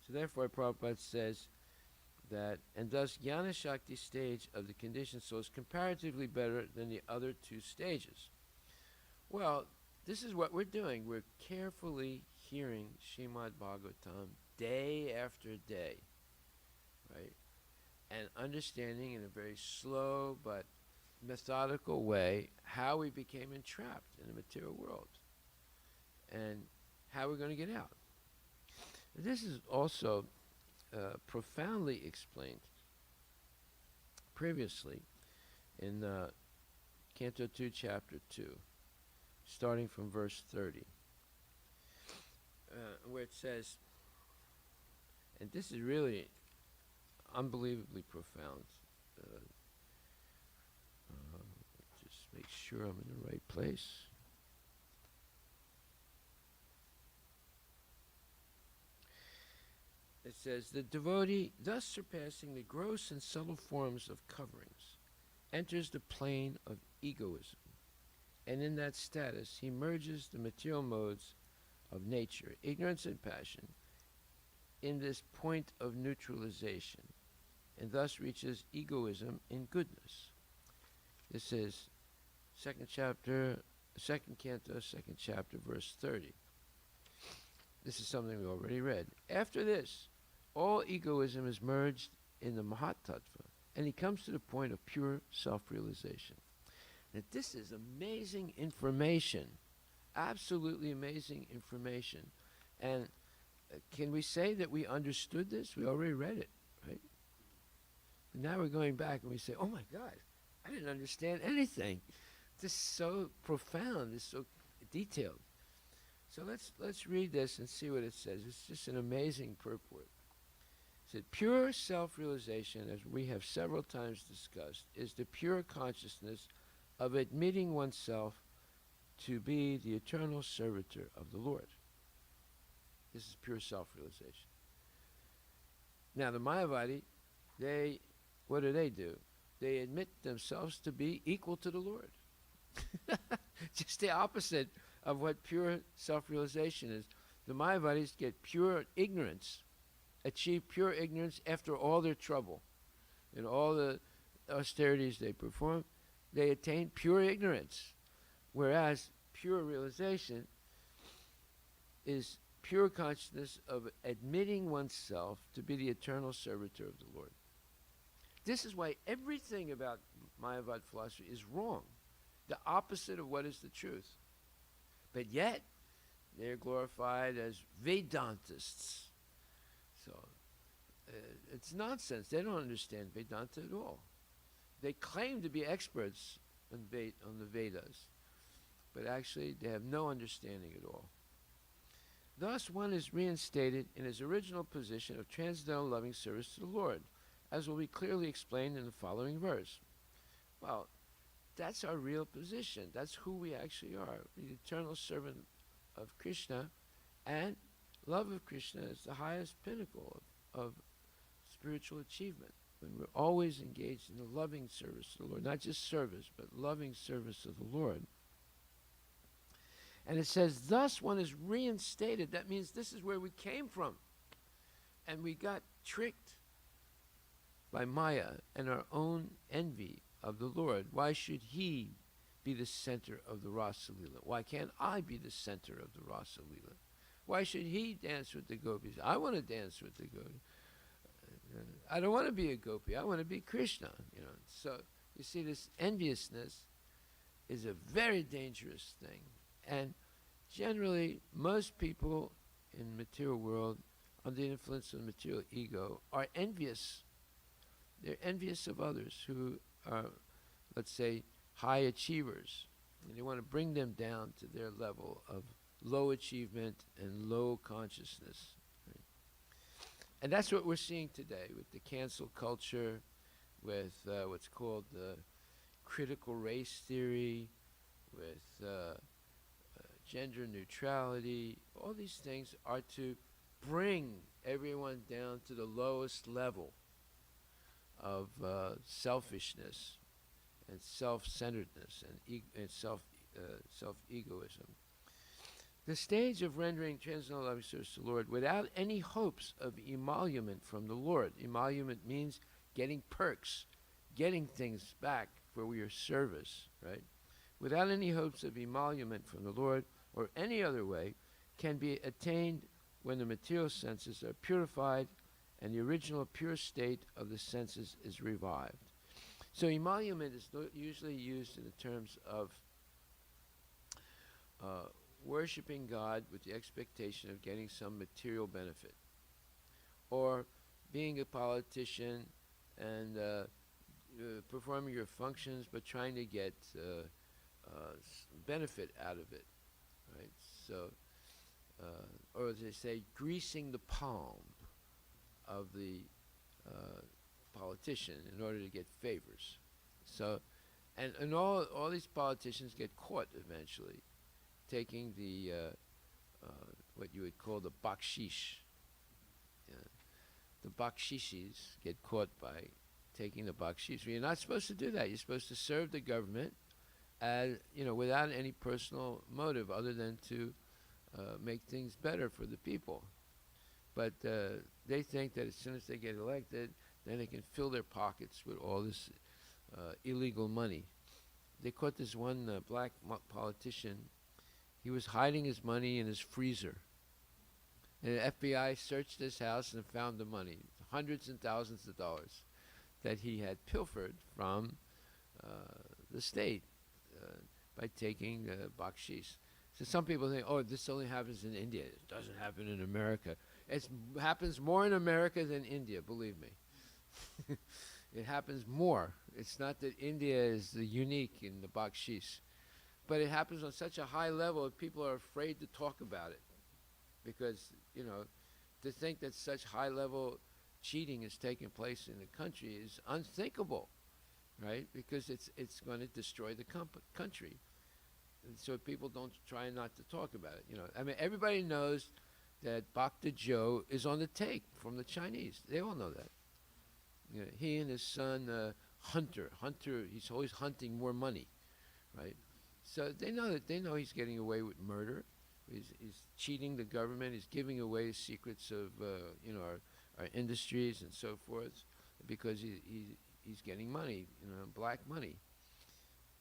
So therefore, Prabhupada says that, and thus Jnana Shakti stage of the conditioned soul is comparatively better than the other two stages. Well, this is what we're doing. We're carefully hearing Srimad Bhagavatam day after day, right? And understanding in a very slow but methodical way how we became entrapped in the material world and how we're going to get out. This is also profoundly explained previously in Canto 2, Chapter 2, starting from verse 30, where it says, and this is really unbelievably profound. Just make sure I'm in the right place. It says, the devotee, thus surpassing the gross and subtle forms of coverings, enters the plane of egoism, and in that status he merges the material modes of nature, ignorance and passion, in this point of neutralization, and thus reaches egoism in goodness. This is second canto, second chapter, verse 30. This is something we already read. After this, all egoism is merged in the Mahatattva, and he comes to the point of pure self-realization. Now, this is amazing information, absolutely amazing information. And can we say that we understood this? We already read it, right? But now we're going back and we say, oh my God, I didn't understand anything. This is so profound, this is so detailed. So let's read this and see what it says. It's just an amazing purport. It said, pure self-realization, as we have several times discussed, is the pure consciousness of admitting oneself to be the eternal servitor of the Lord. This is pure self-realization. Now the Mayavadi, what do? They admit themselves to be equal to the Lord. Just the opposite of what pure self-realization is. The Mayavadis get pure ignorance, achieve pure ignorance after all their trouble and all the austerities they perform. They attain pure ignorance, whereas pure realization is pure consciousness of admitting oneself to be the eternal servitor of the Lord. This is why everything about Mayavad philosophy is wrong, the opposite of what is the truth. But yet, they're glorified as Vedantists. So, it's nonsense. They don't understand Vedanta at all. They claim to be experts on the Vedas, but actually they have no understanding at all. Thus, one is reinstated in his original position of transcendental loving service to the Lord, as will be clearly explained in the following verse. Well, that's our real position. That's who we actually are, the eternal servant of Krishna, and love of Krishna is the highest pinnacle of spiritual achievement. When we're always engaged in the loving service of the Lord, not just service, but loving service of the Lord. And it says, thus one is reinstated. That means this is where we came from. And we got tricked by Maya and our own envy of the Lord. Why should he be the center of the Rasa Lila? Why can't I be the center of the Rasa Lila? Why should he dance with the gopis? I want to dance with the gopis. I don't want to be a gopi. I want to be Krishna. So you see, this enviousness is a very dangerous thing. And generally, most people in the material world, under the influence of the material ego, are envious. They're envious of others who are, let's say, high achievers. And they want to bring them down to their level of low achievement and low consciousness. Right? And that's what we're seeing today with the cancel culture, with what's called the critical race theory, with gender neutrality. All these things are to bring everyone down to the lowest level of selfishness and self-centeredness and self-egoism. The stage of rendering transcendental loving service to the Lord without any hopes of emolument from the Lord. Emolument means getting perks, getting things back for your service, right? Without any hopes of emolument from the Lord or any other way, can be attained when the material senses are purified and the original pure state of the senses is revived. So emolument is usually used in the terms of worshiping God with the expectation of getting some material benefit, or being a politician and performing your functions but trying to get benefit out of it, right? So, or as they say, greasing the palm of the politician in order to get favors. So, and all these politicians get caught eventually, taking the what you would call the bakshish. The bakshishis get caught by taking the bakshish. You're not supposed to do that. You're supposed to serve the government, without any personal motive other than to make things better for the people. But they think that as soon as they get elected, Then they can fill their pockets with all this illegal money. They caught this one black politician. He was hiding his money in his freezer. And the FBI searched his house and found the money, hundreds and thousands of dollars that he had pilfered from the state by taking bakshish. So some people think, oh, this only happens in India. It doesn't happen in America. It happens more in America than India, believe me. It happens more. It's not that India is the unique in the bakshish, but it happens on such a high level that people are afraid to talk about it, because, you know, to think that such high level cheating is taking place in the country is unthinkable, right? Because it's going to destroy the country. And so people don't try not to talk about it. You know, I mean, everybody knows that Bhakta Joe is on the take from the Chinese. They all know that. You know, he and his son Hunter, he's always hunting more money, right? So they know he's getting away with murder. He's cheating the government. He's giving away secrets of you know, our industries and so forth, because he's getting money, you know, black money.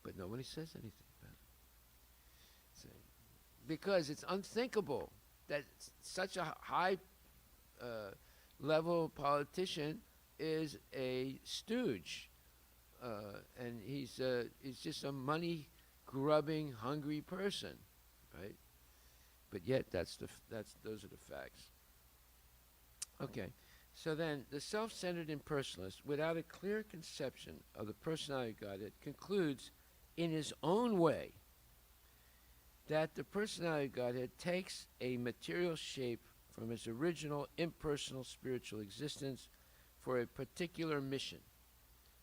But nobody says anything about it. So, because it's unthinkable that such a high level politician is a stooge, and he's just a money grubbing, hungry person, right? But yet those are the facts. Okay, so then the self-centered impersonalist, without a clear conception of the personality of Godhead, concludes in his own way that the personality of Godhead takes a material shape from his original impersonal spiritual existence for a particular mission.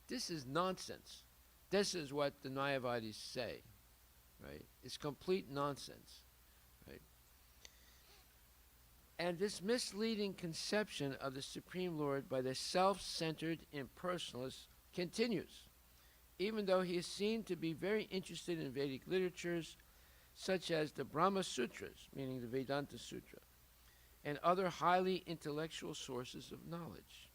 This is nonsense. This is what the Mayavadis say, right? It's complete nonsense, right? And this misleading conception of the Supreme Lord by the self-centered impersonalist continues, even though he is seen to be very interested in Vedic literatures such as the Brahma Sutras, meaning the Vedanta Sutra, and other highly intellectual sources of knowledge.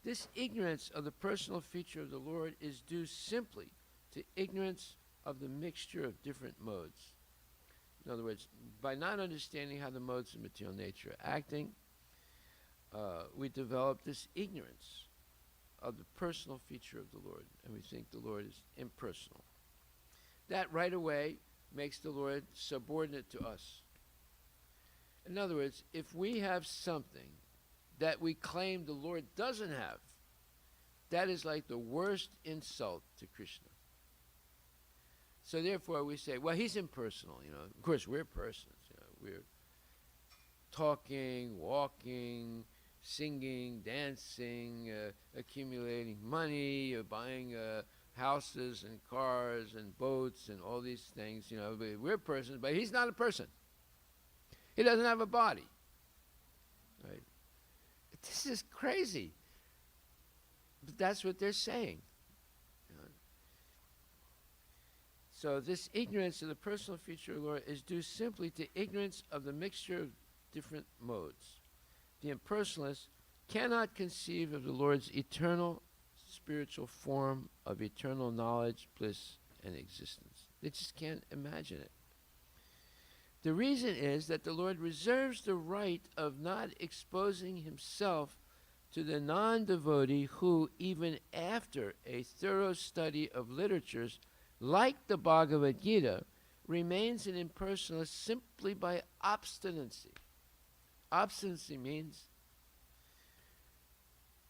This ignorance of the personal feature of the Lord is due simply to ignorance of the mixture of different modes. In other words, by not understanding how the modes of material nature are acting, we develop this ignorance of the personal feature of the Lord, and we think the Lord is impersonal. That right away makes the Lord subordinate to us. In other words, if we have something that we claim the Lord doesn't have, that is like the worst insult to Krishna. So therefore we say, well, he's impersonal, you know. Of course, we're persons, you know. We're talking, walking, singing, dancing, accumulating money, buying houses and cars and boats and all these things, you know. We're persons, but he's not a person. He doesn't have a body, right? This is crazy. But that's what they're saying. You know? So this ignorance of the personal feature of the Lord is due simply to ignorance of the mixture of different modes. The impersonalist cannot conceive of the Lord's eternal spiritual form of eternal knowledge, bliss, and existence. They just can't imagine it. The reason is that the Lord reserves the right of not exposing himself to the non-devotee who, even after a thorough study of literatures like the Bhagavad Gita, remains an impersonalist simply by obstinacy. Obstinacy means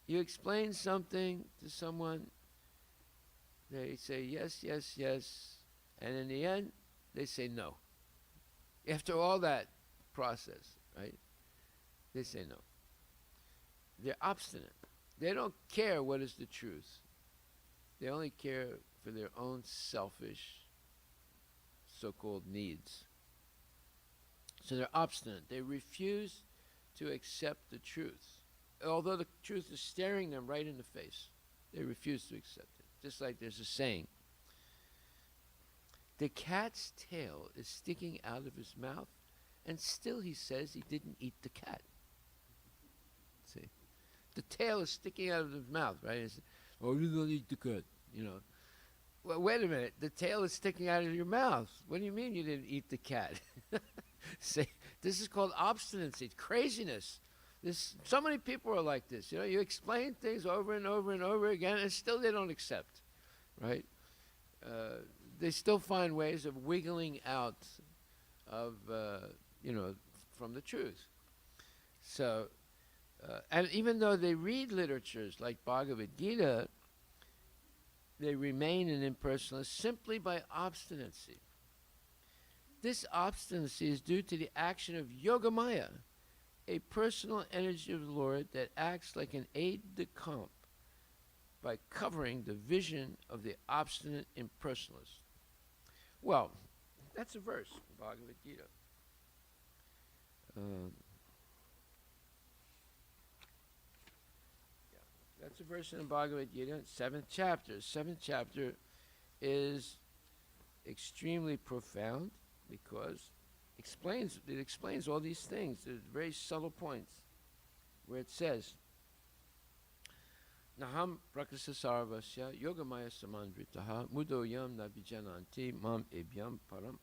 you explain something to someone, they say yes, yes, yes, and in the end, they say no. After all that process, right, they say no. They're obstinate. They don't care what is the truth. They only care for their own selfish so-called needs. So they're obstinate. They refuse to accept the truth. Although the truth is staring them right in the face, they refuse to accept it. Just like there's a saying, the cat's tail is sticking out of his mouth, and still he says he didn't eat the cat. See? the tail is sticking out of his mouth, right? It's, oh, you don't eat the cat, you know. Well, wait a minute. The tail is sticking out of your mouth. What do you mean you didn't eat the cat? See, this is called obstinacy, craziness. So many people are like this. You know, you explain things over and over and over again, and still they don't accept, right? They still find ways of wiggling out of, from the truth. So, and even though they read literatures like Bhagavad Gita, they remain an impersonalist simply by obstinacy. This obstinacy is due to the action of Yogamaya, a personal energy of the Lord that acts like an aide-de-camp by covering the vision of the obstinate impersonalist. Well, that's a verse from Bhagavad Gita. That's a verse in the Bhagavad Gita, 7th chapter. 7th chapter is extremely profound because it explains all these things. There's very subtle points where it says, Naham prakasasarvasya yogamaya samandritaha mudoyam nabijananti mam ebyam param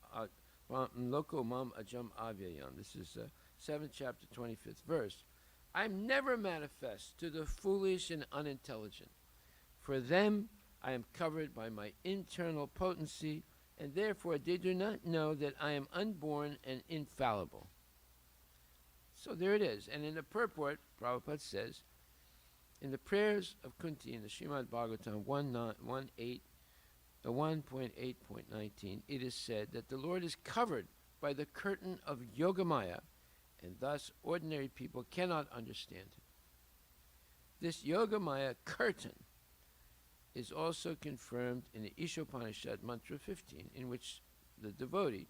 loko mam ajam avyayam. This is 7th chapter, 25th verse. I'm never manifest to the foolish and unintelligent. For them I am covered by my internal potency, and therefore they do not know that I am unborn and infallible. So there it is. And in the purport, Prabhupada says, in the prayers of Kunti in the Srimad Bhagavatam 1.8.19, it is said that the Lord is covered by the curtain of Yogamaya, and thus ordinary people cannot understand him. This Yogamaya curtain is also confirmed in the Ishopanishad Mantra 15, in which the devotee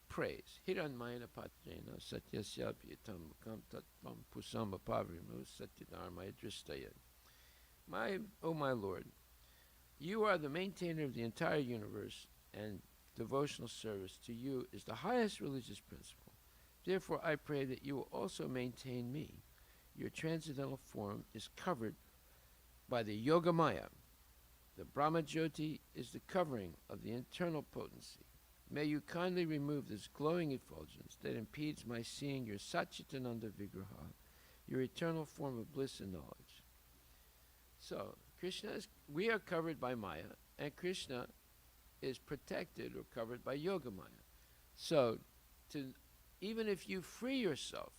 prays, Hiranmayana patrena satyasya piyatam mukam tatvam pusam apavrimu satyadharmaya dristaya. O my Lord, you are the maintainer of the entire universe, and devotional service to you is the highest religious principle. Therefore, I pray that you will also maintain me. Your transcendental form is covered by the Yogamaya. The Brahmajyoti is the covering of the internal potency. May you kindly remove this glowing effulgence that impedes my seeing your Satchitananda Vigraha, your eternal form of bliss and knowledge. So, we are covered by Maya, and Krishna is protected or covered by Yogamaya. So, even if you free yourself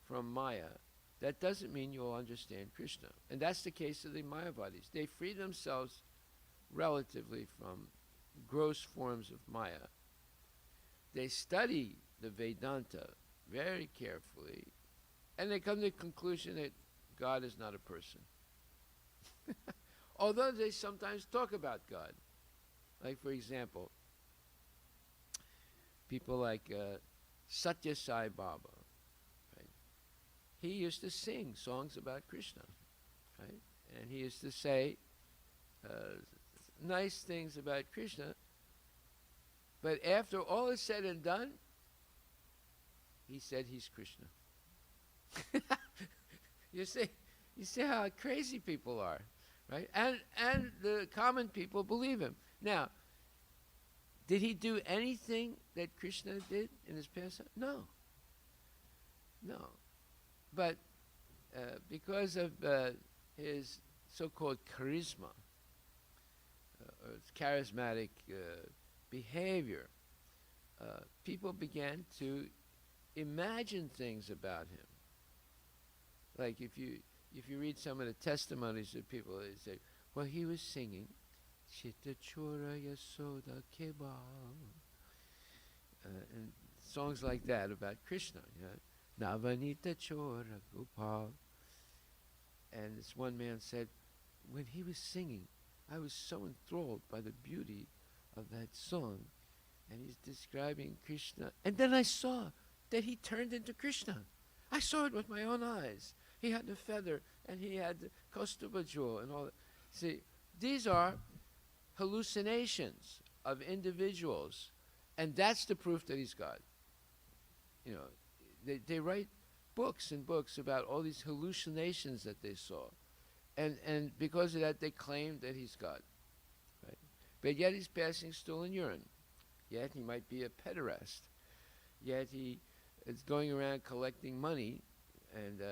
from Maya, that doesn't mean you'll understand Krishna. And that's the case of the Mayavadis. They free themselves relatively from gross forms of Maya. They study the Vedanta very carefully, and they come to the conclusion that God is not a person. Although they sometimes talk about God. Like, for example, people like Satya Sai Baba, right? He used to sing songs about Krishna, right? And he used to say nice things about Krishna, but after all is said and done, he said he's Krishna. You see how crazy people are, right? And the common people believe him. Now, did he do anything that Krishna did in his past? No. But because of his so-called charisma, charismatic behavior, people began to imagine things about him. Like if you read some of the testimonies of people, they say, well, he was singing Chitta Chora Yasoda Kebal, and songs like that about Krishna, you know, Navanita Chora Gopal. And this one man said, when he was singing, I was so enthralled by the beauty of that song, and he's describing Krishna, and then I saw that he turned into Krishna. I saw it with my own eyes. He had the feather, and he had the Kaustubha jewel, and all that. See, these are hallucinations of individuals, and that's the proof that he's God. You know, they write books and books about all these hallucinations that they saw. And because of that, they claim that he's God. Right? But yet he's passing stolen urine. Yet he might be a pederast. Yet he is going around collecting money and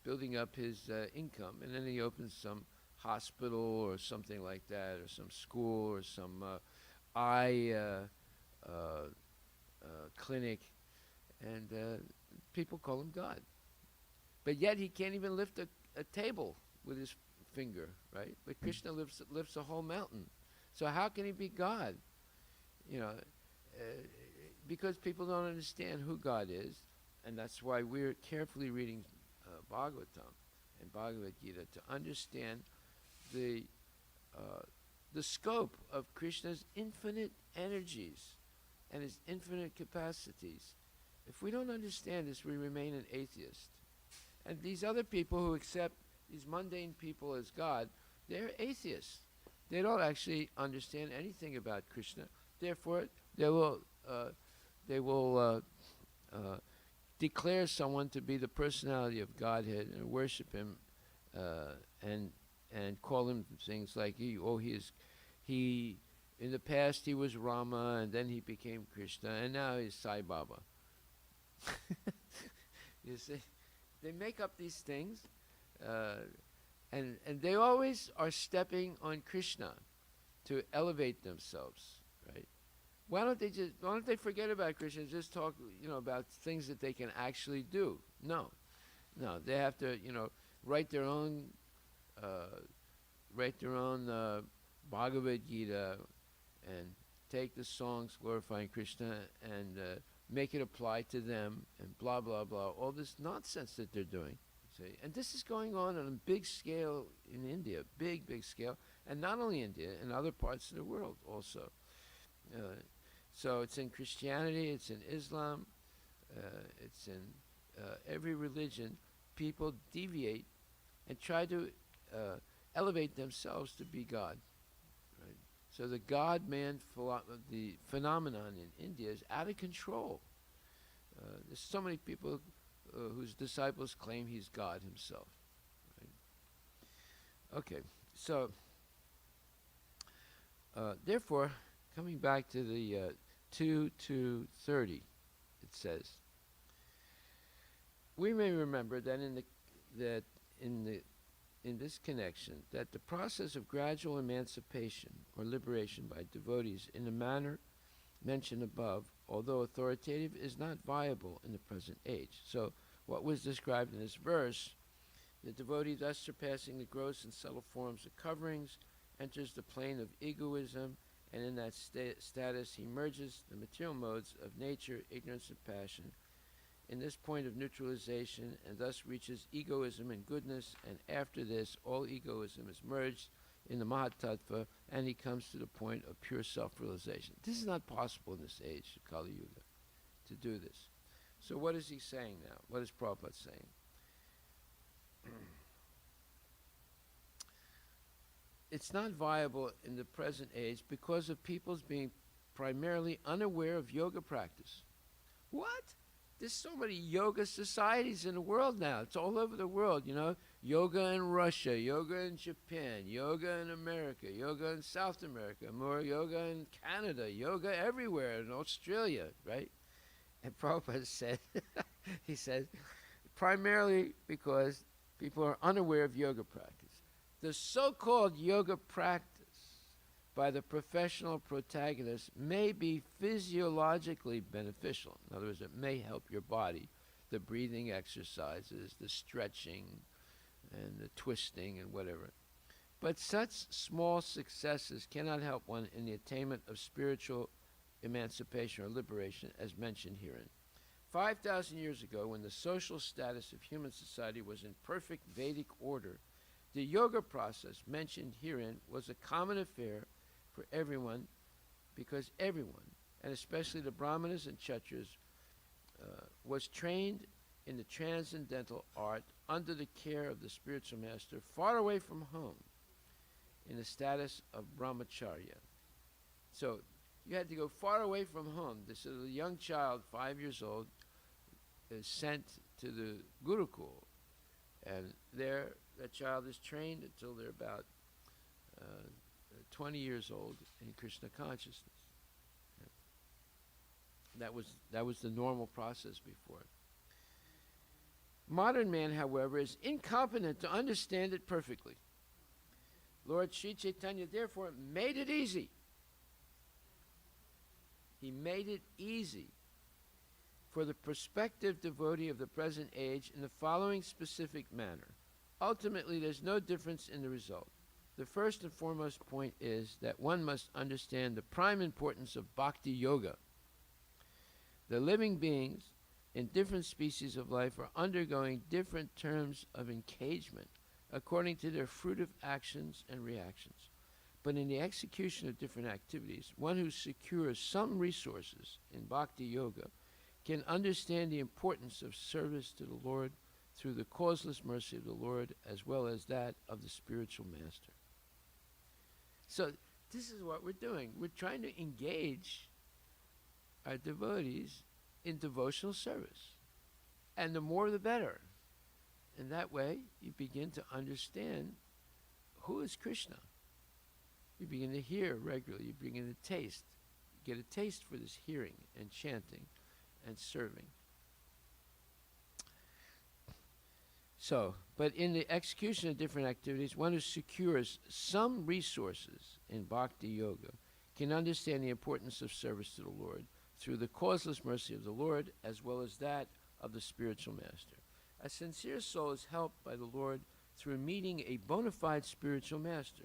building up his income. And then he opens some hospital or something like that, or some school or some eye clinic. And people call him God. But yet he can't even lift a table with his finger, right? But Krishna lifts a whole mountain. So how can he be God? You know, because people don't understand who God is, and that's why we're carefully reading Bhagavatam and Bhagavad Gita to understand the scope of Krishna's infinite energies and his infinite capacities. If we don't understand this, we remain an atheist. And these other people who accept these mundane people as God, they're atheists. They don't actually understand anything about Krishna. Therefore, they will declare someone to be the personality of Godhead and worship him, and call him things like he in the past he was Rama, and then he became Krishna, and now he's Sai Baba. You see, they make up these things, and they always are stepping on Krishna to elevate themselves, right? Why don't they forget about Krishna and just talk, about things that they can actually do? No, they have to, write their own Bhagavad Gita and take the songs glorifying Krishna and make it apply to them and blah, blah, blah, all this nonsense that they're doing. See? And this is going on a big scale in India, big scale, and not only India, in other parts of the world also. So it's in Christianity, it's in Islam, it's in every religion. People deviate and try to elevate themselves to be God. Right? So the God-man the phenomenon in India is out of control. There's so many people whose disciples claim he's God himself. Right? Okay, so therefore, coming back to the 2:30, it says, we may remember that in this connection, that the process of gradual emancipation or liberation by devotees in the manner mentioned above, although authoritative, is not viable in the present age. So what was described in this verse, the devotee thus surpassing the gross and subtle forms of coverings, enters the plane of egoism, and in that status he merges the material modes of nature, ignorance, and passion in this point of neutralization, and thus reaches egoism and goodness, and after this all egoism is merged in the Mahatattva, and he comes to the point of pure self-realization. This is not possible in this age of Kali Yuga, to do this. So what is he saying now? What is Prabhupada saying? It's not viable in the present age because of people's being primarily unaware of yoga practice. What? There's so many yoga societies in the world now. It's all over the world, Yoga in Russia, yoga in Japan, yoga in America, yoga in South America, more yoga in Canada, yoga everywhere, in Australia, right? And Prabhupada said, he says, primarily because people are unaware of yoga practice. The so-called yoga practice by the professional protagonist may be physiologically beneficial. In other words, it may help your body, the breathing exercises, the stretching, and the twisting, and whatever. But such small successes cannot help one in the attainment of spiritual emancipation or liberation, as mentioned herein. 5,000 years ago, when the social status of human society was in perfect Vedic order, the yoga process mentioned herein was a common affair for everyone, because everyone, and especially the Brahmanas and Kshatriyas, was trained in the transcendental art under the care of the spiritual master, far away from home, in the status of brahmacharya. So you had to go far away from home. This is a young child, 5 years old, is sent to the Gurukul, and there that child is trained until they're about 20 years old in Krishna consciousness. That was the normal process before. Modern man, however, is incompetent to understand it perfectly. Lord Sri Chaitanya, therefore, made it easy. He made it easy for the prospective devotee of the present age in the following specific manner. Ultimately, there's no difference in the result. The first and foremost point is that one must understand the prime importance of bhakti yoga. The living beings in different species of life are undergoing different terms of engagement according to their fruitive actions and reactions. But in the execution of different activities, one who secures some resources in bhakti yoga can understand the importance of service to the Lord through the causeless mercy of the Lord as well as that of the spiritual master. So this is what we're doing. We're trying to engage our devotees in devotional service. And the more the better. And that way you begin to understand who is Krishna. You begin to hear regularly. You begin to taste. You get a taste for this hearing and chanting and serving. So, but in the execution of different activities, one who secures some resources in bhakti yoga can understand the importance of service to the Lord through the causeless mercy of the Lord as well as that of the spiritual master. A sincere soul is helped by the Lord through meeting a bona fide spiritual master,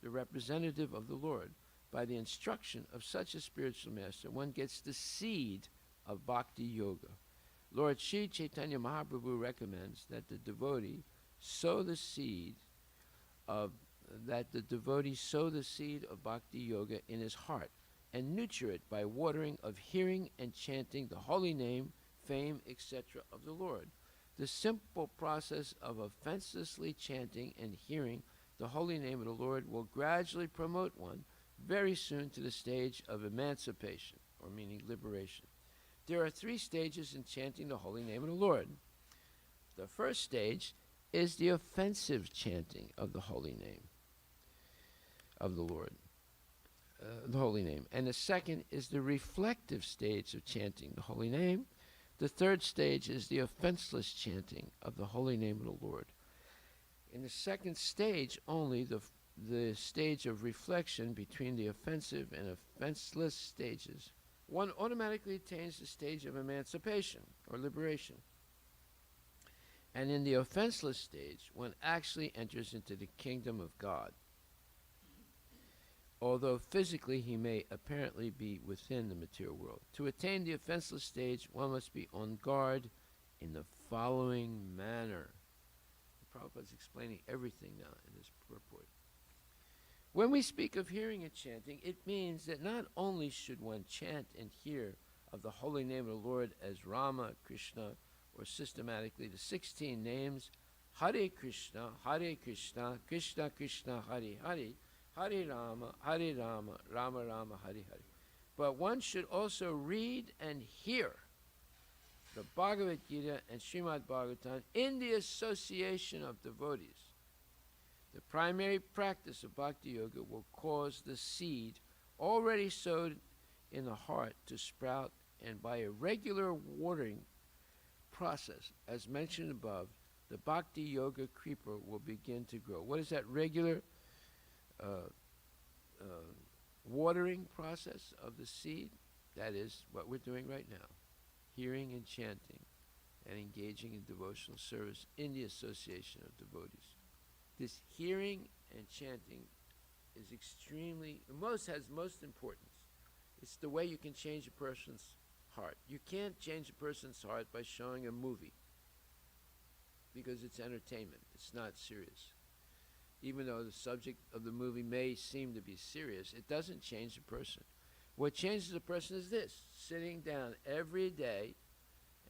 the representative of the Lord. By the instruction of such a spiritual master, one gets the seed of bhakti yoga. Lord Sri Chaitanya Mahaprabhu recommends that the devotee sow the seed of bhakti yoga in his heart and nurture it by watering of hearing and chanting the holy name, fame, etc. of the Lord. The simple process of offenselessly chanting and hearing the holy name of the Lord will gradually promote one very soon to the stage of emancipation, or meaning liberation. There are 3 stages in chanting the holy name of the Lord. The first stage is the offensive chanting of the holy name of the Lord, the holy name. And the second is the reflective stage of chanting the holy name. The third stage is the offenseless chanting of the holy name of the Lord. In the second stage only, the stage of reflection between the offensive and offenseless stages, one automatically attains the stage of emancipation or liberation. And in the offenseless stage, one actually enters into the kingdom of God. Although physically he may apparently be within the material world. To attain the offenseless stage, one must be on guard in the following manner. Prabhupada is explaining everything now in this purport. When we speak of hearing and chanting, it means that not only should one chant and hear of the holy name of the Lord as Rama, Krishna, or systematically the 16 names, Hare Krishna, Krishna Krishna, Hare Hare, Hare Rama, Rama Rama, Hare Hare. But one should also read and hear the Bhagavad Gita and Srimad Bhagavatam in the association of devotees. The primary practice of Bhakti Yoga will cause the seed already sowed in the heart to sprout, and by a regular watering process, as mentioned above, the Bhakti Yoga creeper will begin to grow. What is that regular watering process of the seed? That is what we're doing right now, hearing and chanting and engaging in devotional service in the association of devotees. This hearing and chanting is has most importance. It's the way you can change a person's heart. You can't change a person's heart by showing a movie because it's entertainment. It's not serious. Even though the subject of the movie may seem to be serious, it doesn't change the person. What changes a person is this: sitting down every day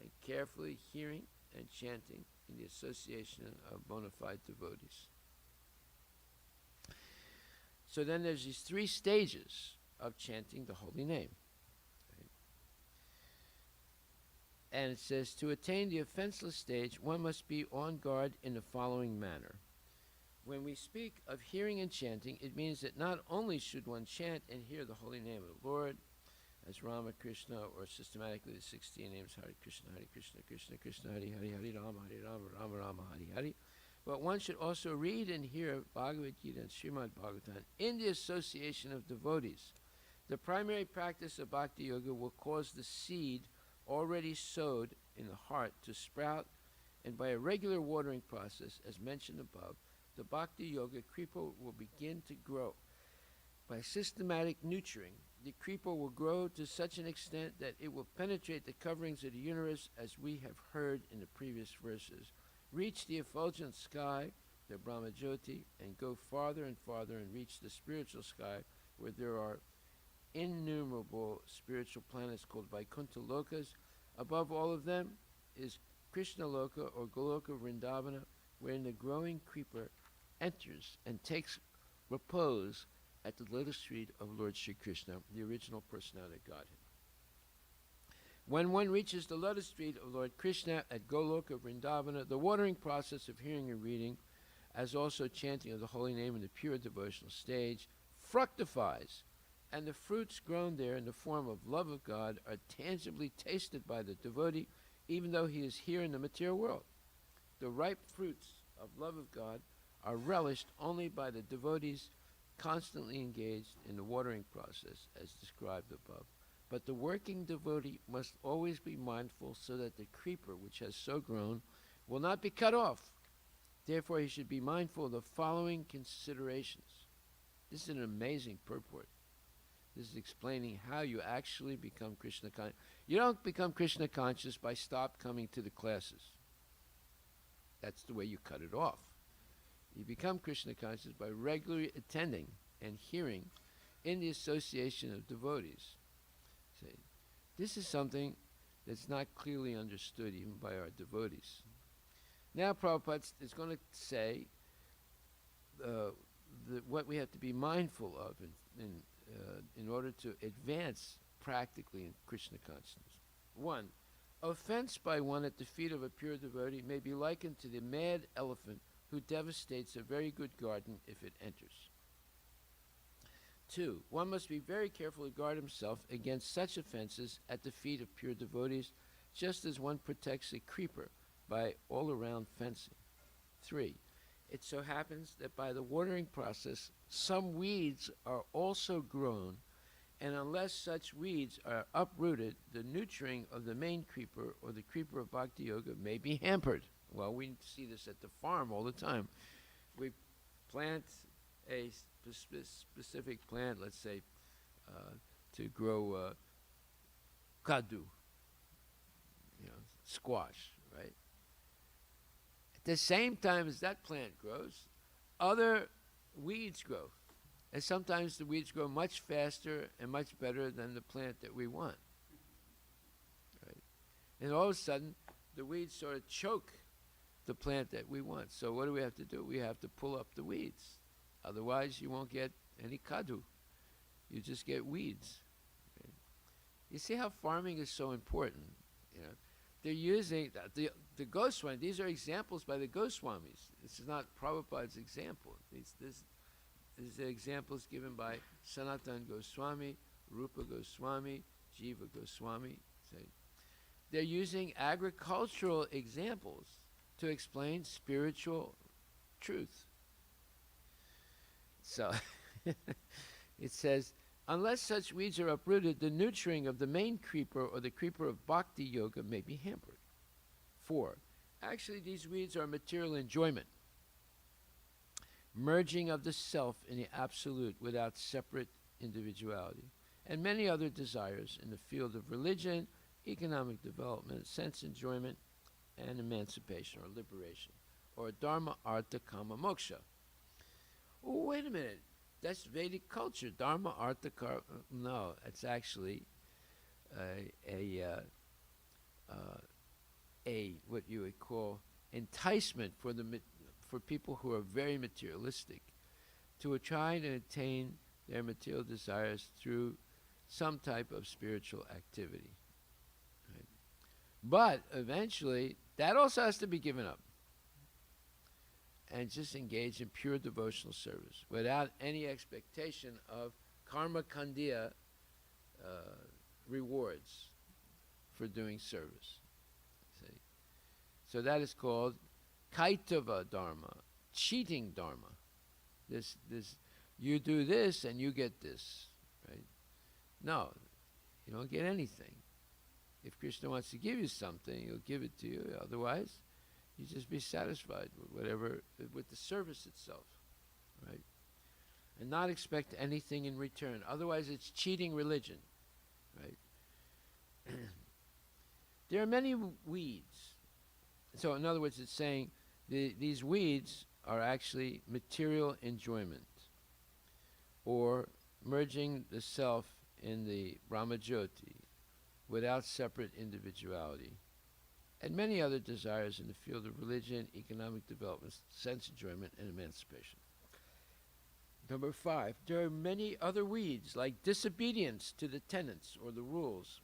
and carefully hearing and chanting in the association of bona fide devotees. So then there's these 3 stages of chanting the holy name. And it says, to attain the offenseless stage, one must be on guard in the following manner. When we speak of hearing and chanting, it means that not only should one chant and hear the holy name of the Lord, as Ramakrishna, or systematically the 16 names, Hare Krishna, Krishna Krishna, Hare Hare, Hare Rama, Rama Rama, Hare Hare. But one should also read and hear Bhagavad Gita and Srimad Bhagavatam in the association of devotees. The primary practice of Bhakti Yoga will cause the seed already sowed in the heart to sprout, and by a regular watering process, as mentioned above, the Bhakti Yoga creeper will begin to grow. By systematic nurturing, the creeper will grow to such an extent that it will penetrate the coverings of the universe, as we have heard in the previous verses, reach the effulgent sky, the Brahmajyoti, and go farther and farther and reach the spiritual sky, where there are innumerable spiritual planets called Vaikuntha Lokas. Above all of them is Krishna Loka, or Goloka Vrindavana, wherein the growing creeper enters and takes repose at the lotus feet of Lord Sri Krishna, the original personality of Godhead. When one reaches the lotus feet of Lord Krishna at Goloka Vrindavana, the watering process of hearing and reading, as also chanting of the holy name in the pure devotional stage, fructifies, and the fruits grown there in the form of love of God are tangibly tasted by the devotee, even though he is here in the material world. The ripe fruits of love of God are relished only by the devotees constantly engaged in the watering process, as described above. But the working devotee must always be mindful so that the creeper, which has so grown, will not be cut off. Therefore, he should be mindful of the following considerations. This is an amazing purport. This is explaining how you actually become Krishna conscious. You don't become Krishna conscious by stop coming to the classes. That's the way you cut it off. You become Krishna conscious by regularly attending and hearing in the association of devotees. See, this is something that's not clearly understood even by our devotees. Now Prabhupada is going to say what we have to be mindful of in order to advance practically in Krishna consciousness. 1. Offense by one at the feet of a pure devotee may be likened to the mad elephant who devastates a very good garden if it enters. 2. One must be very careful to guard himself against such offenses at the feet of pure devotees, just as one protects a creeper by all-around fencing. 3. It so happens that by the watering process, some weeds are also grown, and unless such weeds are uprooted, the nurturing of the main creeper, or the creeper of Bhakti Yoga, may be hampered. Well, we see this at the farm all the time. We plant a specific plant, let's say, to grow kadu, squash, right? At the same time as that plant grows, other weeds grow. And sometimes the weeds grow much faster and much better than the plant that we want. Right? And all of a sudden, the weeds sort of choke the plant that we want. So what do we have to do? We have to pull up the weeds. Otherwise, you won't get any kadu. You just get weeds. Right? You see how farming is so important. They're using the Goswami. These are examples by the Goswamis. This is not Prabhupada's example. These are examples given by Sanatana Goswami, Rupa Goswami, Jiva Goswami. They're using agricultural examples to explain spiritual truth. So it says, unless such weeds are uprooted, the nurturing of the main creeper or the creeper of Bhakti Yoga may be hampered. 4. Actually, these weeds are material enjoyment, merging of the self in the absolute without separate individuality, and many other desires in the field of religion, economic development, sense enjoyment, and emancipation or liberation, or dharma, artha, kama, moksha. Oh, wait a minute. That's Vedic culture. Dharma, artha, karma. No, it's actually a what you would call enticement for people who are very materialistic to try to attain their material desires through some type of spiritual activity. Right? But eventually, that also has to be given up and just engage in pure devotional service without any expectation of karma kandya rewards for doing service. See? So that is called kaitava dharma, cheating dharma. This, you do this and you get this, right? No, you don't get anything. If Krishna wants to give you something, he'll give it to you. Otherwise, you just be satisfied with whatever, with the service itself, right? And not expect anything in return. Otherwise, it's cheating religion, right? There are many weeds. So in other words, it's saying these weeds are actually material enjoyment, or merging the self in the Brahmajyoti without separate individuality, and many other desires in the field of religion, economic development, sense enjoyment, and emancipation. Number 5, there are many other weeds like disobedience to the tenets or the rules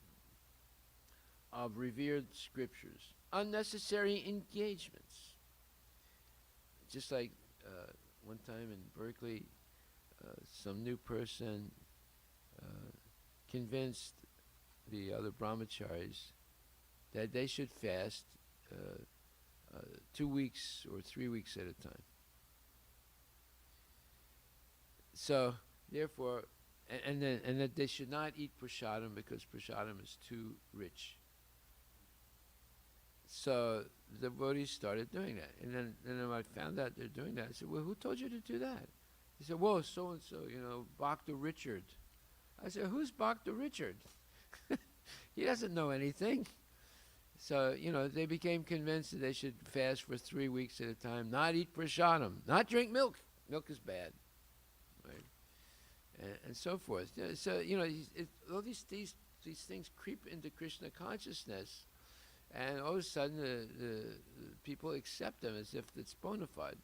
of revered scriptures, unnecessary engagements. Just like one time in Berkeley, some new person convinced the other brahmacharis that they should fast 2 weeks or 3 weeks at a time. So, therefore, and that they should not eat prasadam because prasadam is too rich. So the devotees started doing that. And then when I found out they're doing that, I said, well, who told you to do that? He said, well, so-and-so, Bhakta Richard. I said, who's Bhakta Richard? He doesn't know anything. So, they became convinced that they should fast for 3 weeks at a time, not eat prasadam, not drink milk. Milk is bad, right? And so forth. So, all these things creep into Krishna consciousness, and all of a sudden the people accept them as if it's bona fide.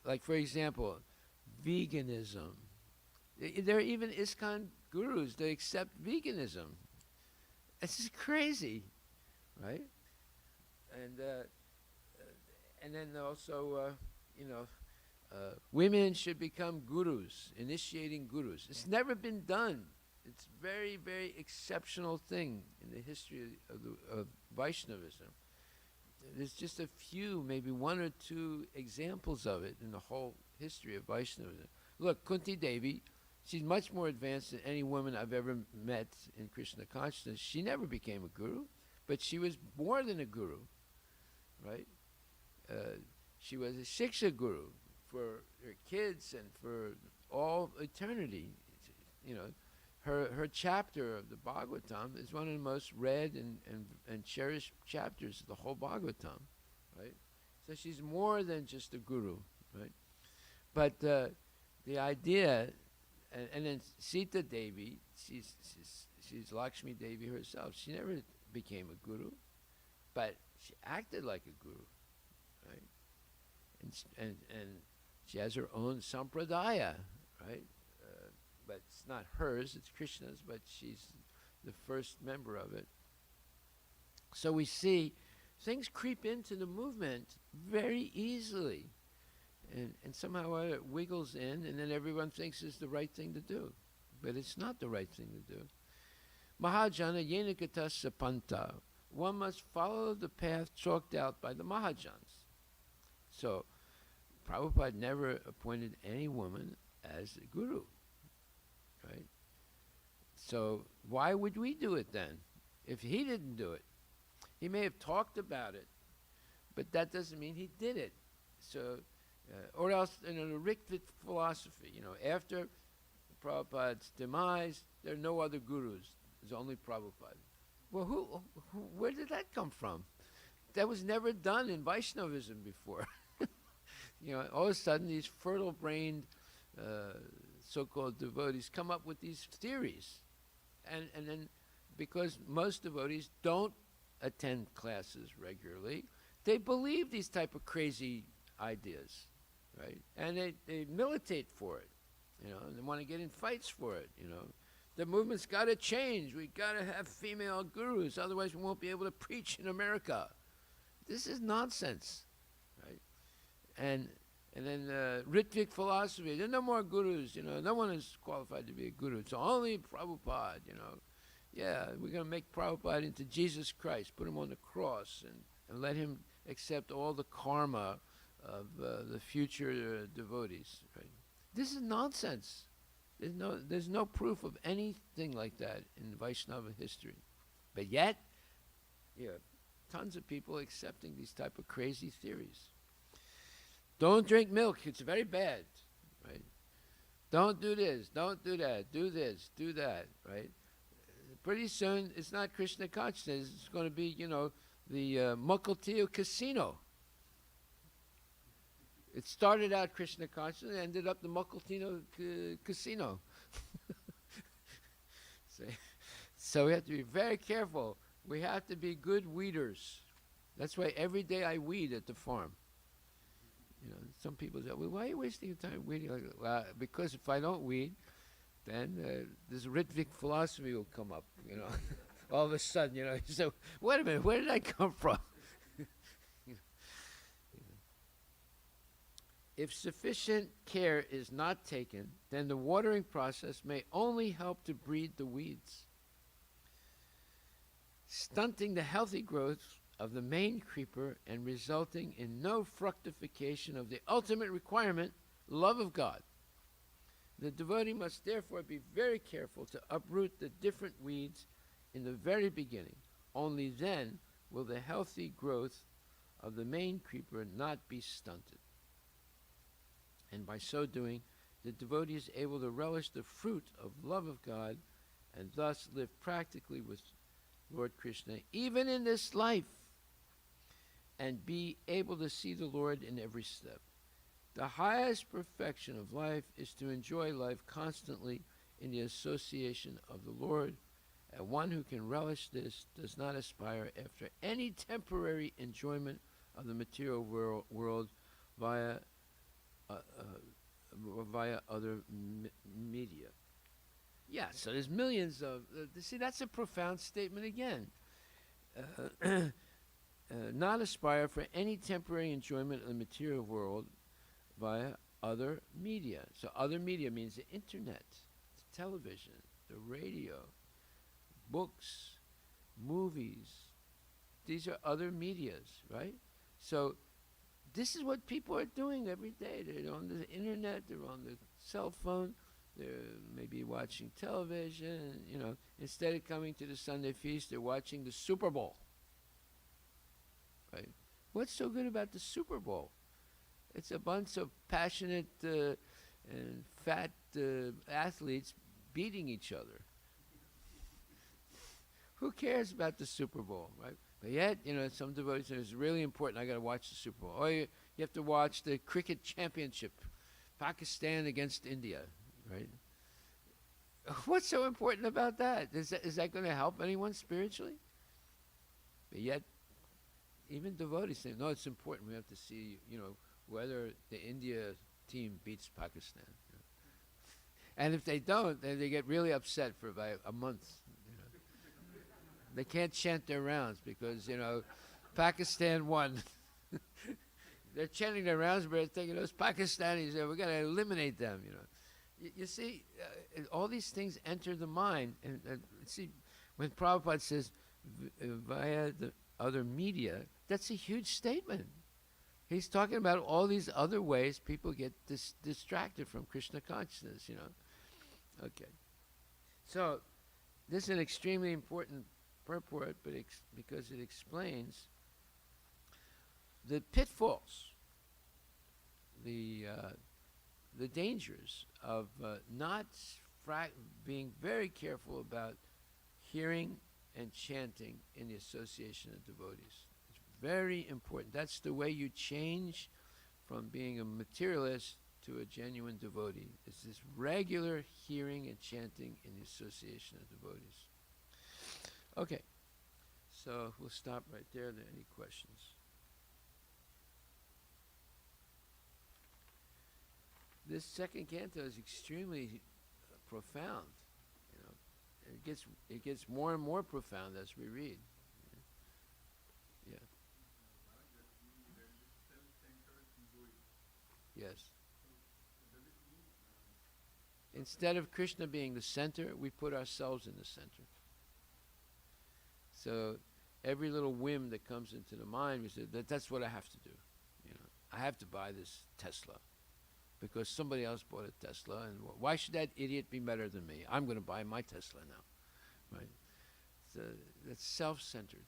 Like, for example, veganism. There are even ISKCON gurus that accept veganism. This is crazy, right? And then also, women should become gurus, initiating gurus. It's never been done. It's very, very exceptional thing in the history of Vaishnavism. There's just a few, maybe 1 or 2 examples of it in the whole history of Vaishnavism. Look, Kunti Devi, she's much more advanced than any woman I've ever met in Krishna consciousness. She never became a guru, but she was more than a guru, right? She was a Shiksha guru for her kids and for all eternity. Her chapter of the Bhagavatam is one of the most read and cherished chapters of the whole Bhagavatam, right? So she's more than just a guru, right? But the idea, and then Sita Devi, she's Lakshmi Devi herself. She never became a guru, but she acted like a guru, right? And she has her own sampradaya, right? But it's not hers, it's Krishna's, but she's the first member of it. So we see things creep into the movement very easily. And somehow it wiggles in, and then everyone thinks it's the right thing to do. But it's not the right thing to do. Mahajana yenikata sapanta. One must follow the path chalked out by the Mahajans. So, Prabhupada never appointed any woman as a guru, right? So, why would we do it then, if he didn't do it? He may have talked about it, but that doesn't mean he did it. So, or else in an Riktvic philosophy, after Prabhupada's demise, there are no other gurus. There's only Prabhupada. Well, where did that come from? That was never done in Vaishnavism before. All of a sudden these fertile-brained so-called devotees come up with these theories. And then because most devotees don't attend classes regularly, they believe these type of crazy ideas, right? And they militate for it, and they want to get in fights for it, The movement's got to change. We got to have female gurus, otherwise we won't be able to preach in America. This is nonsense, right? And then Ritvik philosophy. There's no more gurus. No one is qualified to be a guru. It's only Prabhupada. Yeah, we're going to make Prabhupada into Jesus Christ, put him on the cross, and let him accept all the karma of the future devotees. Right? This is nonsense. There's no proof of anything like that in Vaishnava history. But yet, tons of people accepting these type of crazy theories. Don't drink milk, it's very bad, right? Don't do this, don't do that, do this, do that, right? Pretty soon, it's not Krishna consciousness, it's going to be, the Mukilteo casino. It started out Krishna consciousness, ended up the Mukilteo casino. So we have to be very careful. We have to be good weeders. That's why every day I weed at the farm. Some people say, well, why are you wasting your time weeding? Well, because if I don't weed, then this Ritvik philosophy will come up, all of a sudden, you say, wait a minute, where did I come from? If sufficient care is not taken, then the watering process may only help to breed the weeds, stunting the healthy growth of the main creeper and resulting in no fructification of the ultimate requirement, love of God. The devotee must therefore be very careful to uproot the different weeds in the very beginning. Only then will the healthy growth of the main creeper not be stunted. And by so doing, the devotee is able to relish the fruit of love of God and thus live practically with Lord Krishna, even in this life, and be able to see the Lord in every step. The highest perfection of life is to enjoy life constantly in the association of the Lord, and one who can relish this does not aspire after any temporary enjoyment of the material world via other media. Yeah, so there's millions of... see, that's a profound statement again. Not aspire for any temporary enjoyment of the material world via other media. So other media means the internet, the television, the radio, books, movies. These are other medias, right? So this is what people are doing every day. They're on the internet, they're on the cell phone, they're maybe watching television, Instead of coming to the Sunday feast, they're watching the Super Bowl. Right? What's so good about the Super Bowl? It's a bunch of passionate and fat athletes beating each other. Who cares about the Super Bowl, right? But yet, some devotees say it's really important. I got to watch the Super Bowl. Or you have to watch the cricket championship, Pakistan against India, right? What's so important about that? Is that going to help anyone spiritually? But yet, even devotees say, no, it's important. We have to see, whether the India team beats Pakistan. And if they don't, then they get really upset for about a month. They can't chant their rounds because, Pakistan won. They're chanting their rounds, but they're thinking those Pakistanis, we're going to eliminate them, You see, all these things enter the mind. And see, when Prabhupada says via the other media, that's a huge statement. He's talking about all these other ways people get distracted from Krishna consciousness, Okay. So, this is an extremely important purport, but because it explains the pitfalls, the dangers of not being very careful about hearing and chanting in the association of devotees. It's very important. That's the way you change from being a materialist to a genuine devotee. It's this regular hearing and chanting in the association of devotees. Okay, so we'll stop right there. Are there any questions? This second canto is extremely profound. it gets more and more profound as we read. Yeah. Yes. Instead of Krishna being the center, we put ourselves in the center. So every little whim that comes into the mind, we say that's what I have to do. You know, I have to buy this Tesla because somebody else bought a Tesla, and why should that idiot be better than me? I'm going to buy my Tesla now, right? So that's self-centered.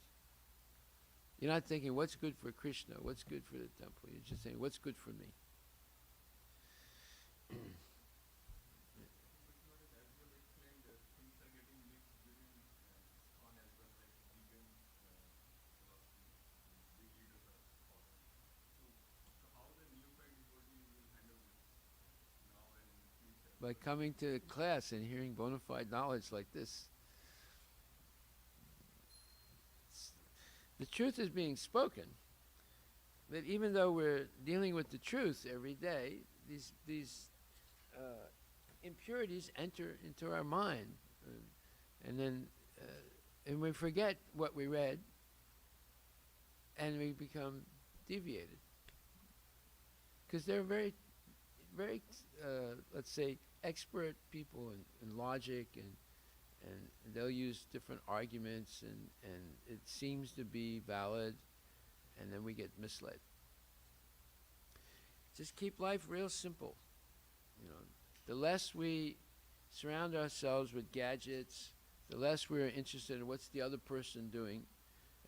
You're not thinking what's good for Krishna, what's good for the temple. You're just saying what's good for me. By coming to class and hearing bona fide knowledge like this. The truth is being spoken. That even though we're dealing with the truth every day, these impurities enter into our mind, and then and we forget what we read, and we become deviated. Because they're very, very, let's say, expert people in logic, and they'll use different arguments, and it seems to be valid, and then we get misled. Just keep life real simple. You know, the less we surround ourselves with gadgets, the less we're interested in what's the other person doing,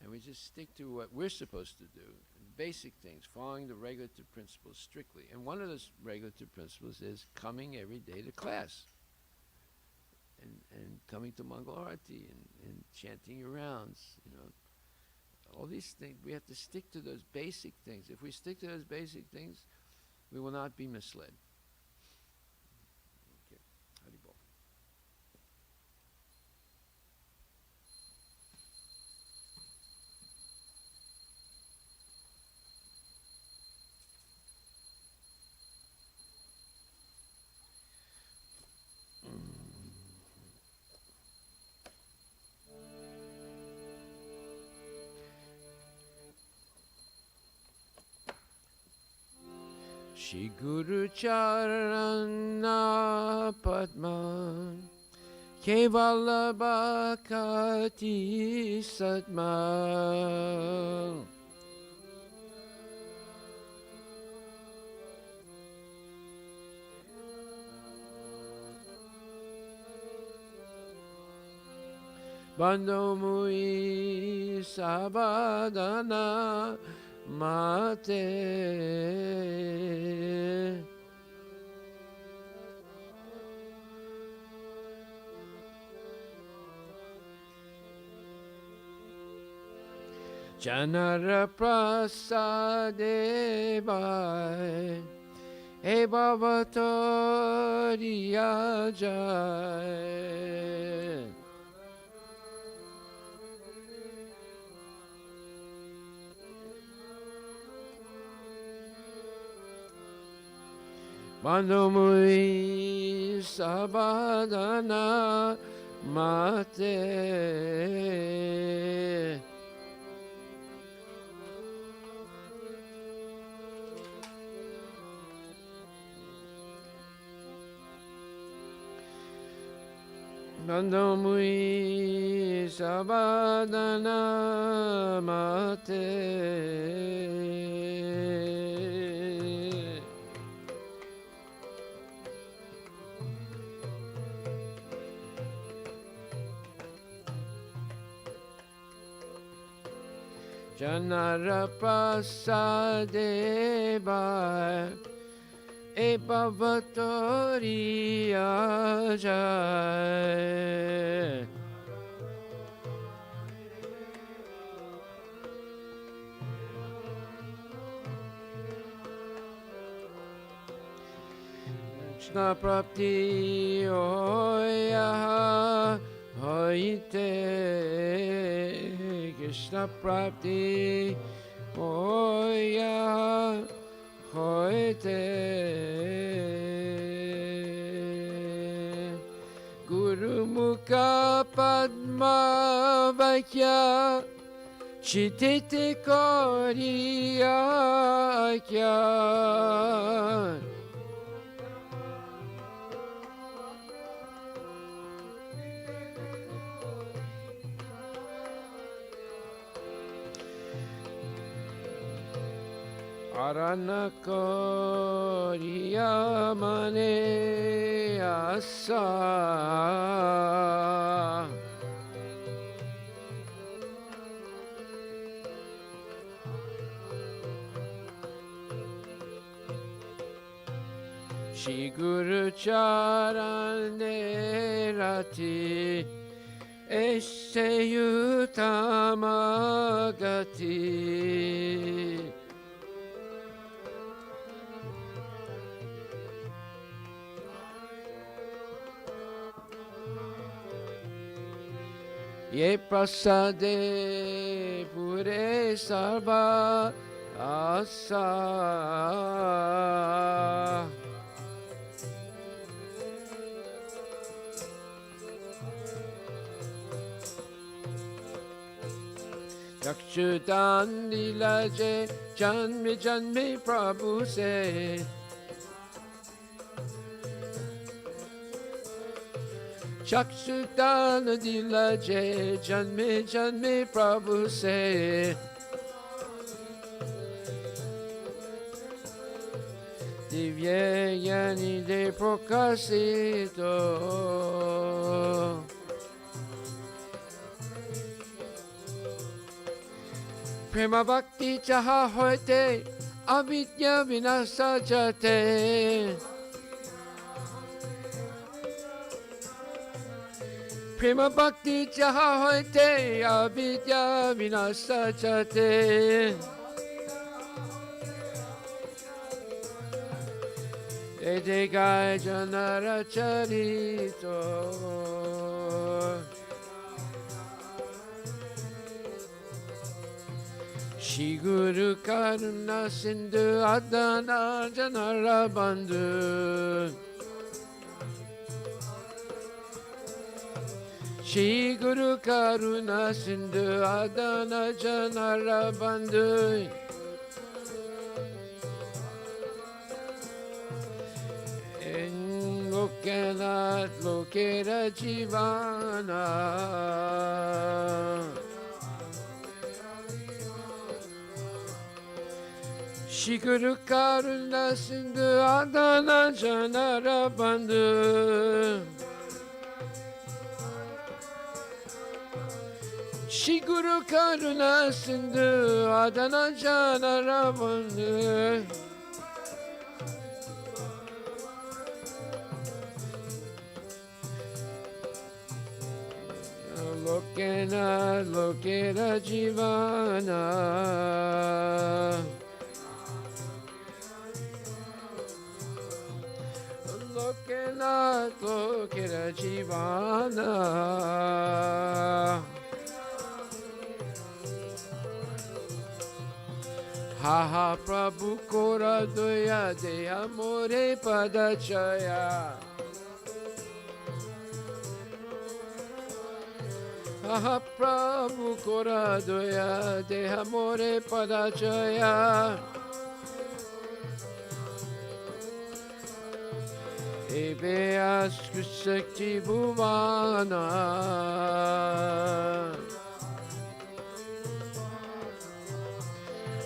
and we just stick to what we're supposed to do, basic things, following the regulative principles strictly. And one of those regulative principles is coming every day to class, and coming to Mangala Aarti, and chanting your rounds, you know. All these things, we have to stick to those basic things. If we stick to those basic things, we will not be misled. Okay, Haribol. Shri Guru Charana Padma Kevala Bhakati Satma Bando Mui Sabadana Mate Janara Prasadevai E Bhavatoriya Jai Mandomui Sabadana Mate Mandomui Sabadana Mate Janara Prasadeva E Bhavatoriya Jai Krishna Prapti Hoya Hoite Krishna Prapti Hoya Hoite Gurumukha Padma Vakya Chitete Koriyakya Arana Koriyamane Asa Shri Guru Charane Rati Eseyutamagati Ye prasade pure sarva asa Yakshudan dilaje janme janme Prabhu se Chakshudan dilaje janme janme Prabhu se Divye yani de prokasito Prema bhakti chaha hoite avidya vinasa jate Prema bhakti chaha hoite avidya vinasa jate Ede gai janara charito Shri Guru Karuna Sindhu Adana Janara Bandhu Shri Guru Karuna Sindhu Adana Janara Bandhu Lokenat Lokera Jivana Shri Guru Karuna Sindhu Adana Janara Bandhu Shri Guru Karuna Sindhu Adana Janara Bandhu Lokena Lokera Jivana Lokena Lokera Jivana Ha ha Prabhu Kora Doya De Amore Padachaya Ha Prabhu Kora Doya De Amore Padachaya Ebe Askusakti Bhuvana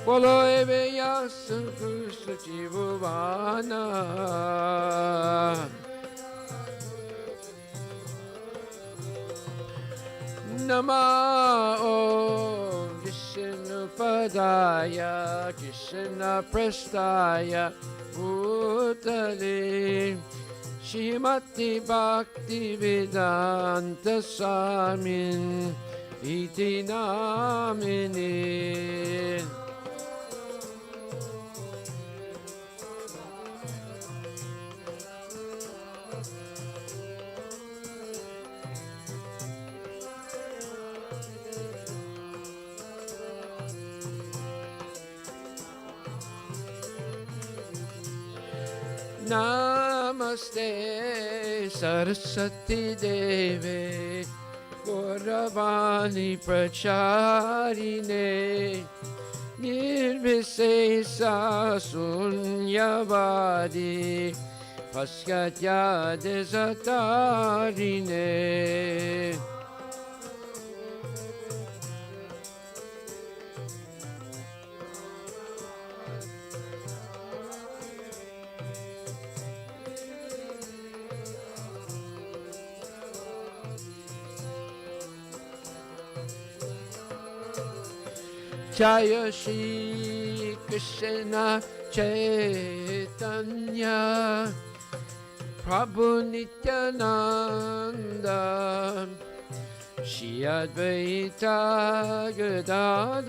Bolo Ebe Askusakti Bhuvana Nama Om Vishnu Padaya Krishna Prestaya Bhutale Shrimati Bhakti Vedanta Swamin Iti Namine Na Namaste Saraswati Deve Gauravani Pracharine Nirvisesa Sunyavadi Paskatya Desatarine Jaya Shri Krishna Chaitanya Prabhu Nityananda Shri Advaita Gadadhar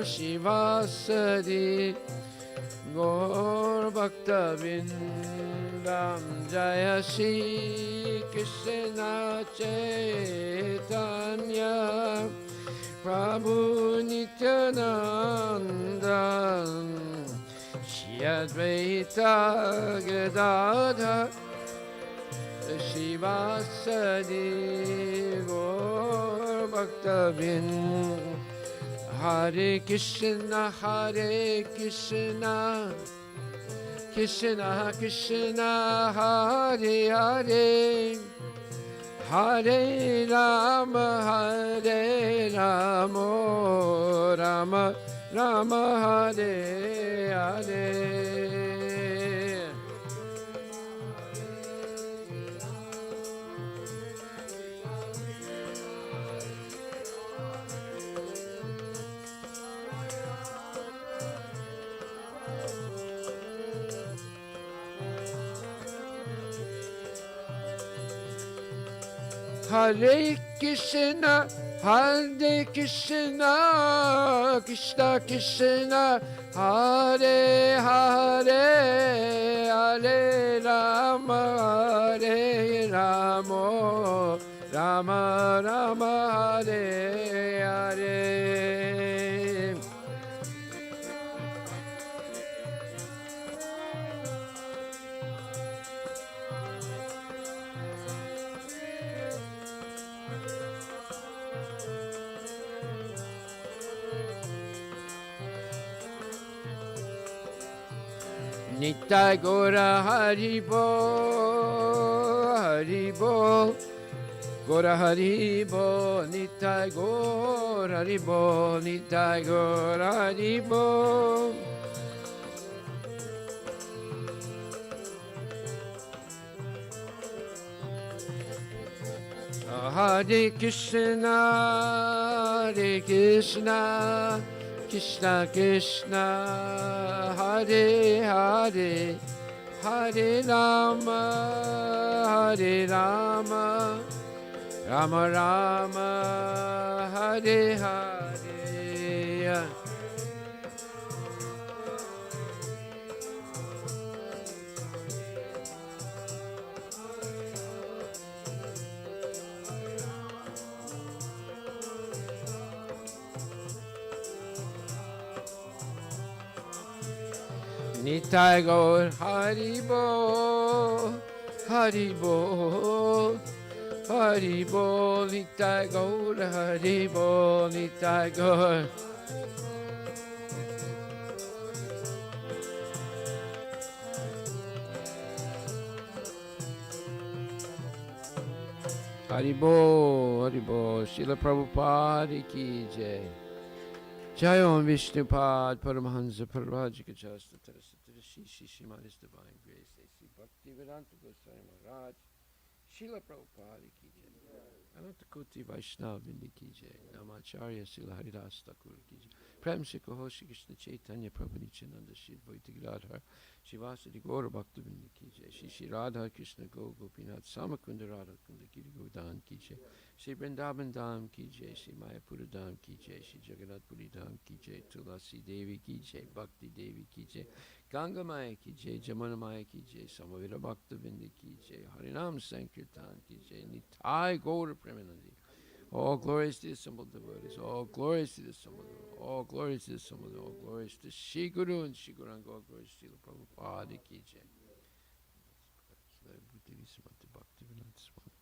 Shivasadi Gaur Bhakta Vindam Jaya Shri Krishna Chaitanya Prabhu Nityananda Shri Advaita Gadadhar Shivasadi Gaur Bhakta Vindam Hare Krishna Krishna Krishna Hare Hare Hare Rama Rama Rama Hare Hare Hare Krishna Krishna Krishna Hare Hare Hare Rama Rama Rama Hare Hare Nitai Gora Haribo, Haribo, Gora Haribo, Nitai Gora Haribo, Nitai Gora Haribo. Hare Krishna, Hare Krishna. Krishna Krishna Hare Hare Hare Rama Rama Rama Hare Hare Nitai Gaur Haribo, Haribo, Haribo, Nitai Gaur Haribo, Nitai Gaur. Haribo, Haribo, Srila Prabhupada ki jai. Jai Om Vishnupad Paramahansa Parvajika Chasta Tarasatara Shishi Shimad Divine Grace A.C. Bhaktivedanta Goswami Maharaj Srila Prabhupada ki jai. Ananta Koti Vaishnava Vindi ki jai. Namacharya Srila Haridas Thakur ki jai. Prem Shri Kaho Shri Krishna Chaitanya Prabhu Nityananda Shri Advaita Gadadhar Shivasadi Gaura Bhakta Vindi ki jai. Shri Radha Krishna Go Gopinath Samakunda Radha Kunda Giri Govardhan ki jai. Shri Vrindavan Dham ki jai, Shri Mayapura Dham ki jai, Shri Jagannath Puri Dham ki jai, Tulasi Devi ki jai, Bhakti Devi ki jai, Ganga Maya ki jai, Jamuna Maya ki jai, Samavira Bhakta Vindi ki jai, Harinam Sankirtan ki jai, Nitai Gaura Premanandi. All glories to the assembled devotees, all glories to the assembled devotees, all glories to the assembled devotees, all glories to Shri Guru and Shri Guranga, all glories to the Prabhupada ki jai. Devi Srimati Bhaktivedanta Swami.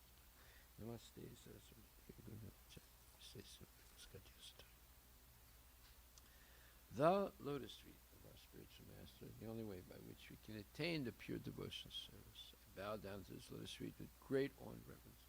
Namaste Saraswati Devi. The lotus feet of our spiritual master, the only way by which we can attain the pure devotional service. I bow down to his lotus feet with great awe and reverence.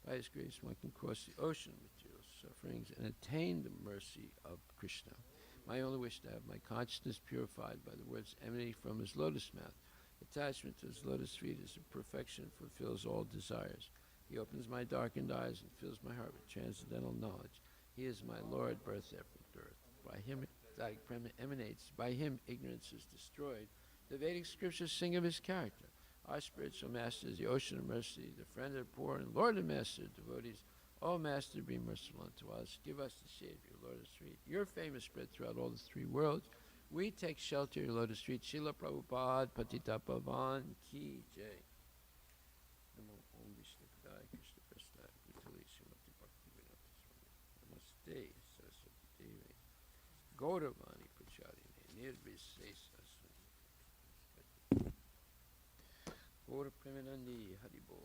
By his grace, one can cross the ocean of material sufferings and attain the mercy of Krishna. My only wish to have my consciousness purified by the words emanating from his lotus mouth. Attachment to his lotus feet is a perfection and fulfills all desires. He opens my darkened eyes and fills my heart with transcendental knowledge. He is my Lord, birth after birth. By him Prema emanates. By him ignorance is destroyed. The Vedic scriptures sing of his character. Our spiritual master is the ocean of mercy, the friend of the poor, and Lord and Master of devotees. O Master, be merciful unto us. Give us the shade of your lotus feet. Your fame is spread throughout all the three worlds. We take shelter of your lotus feet. Srila Prabhupada Patita Pavan Ki Jai. Namo Om Vishnu Padaya Krishna Prasthaya Bhutali Srimati Bhaktivedanta Swami. Namaste Saraswati Devi. Gauravani Pracharine Nirvisesa Gaura Premanandi Haribo.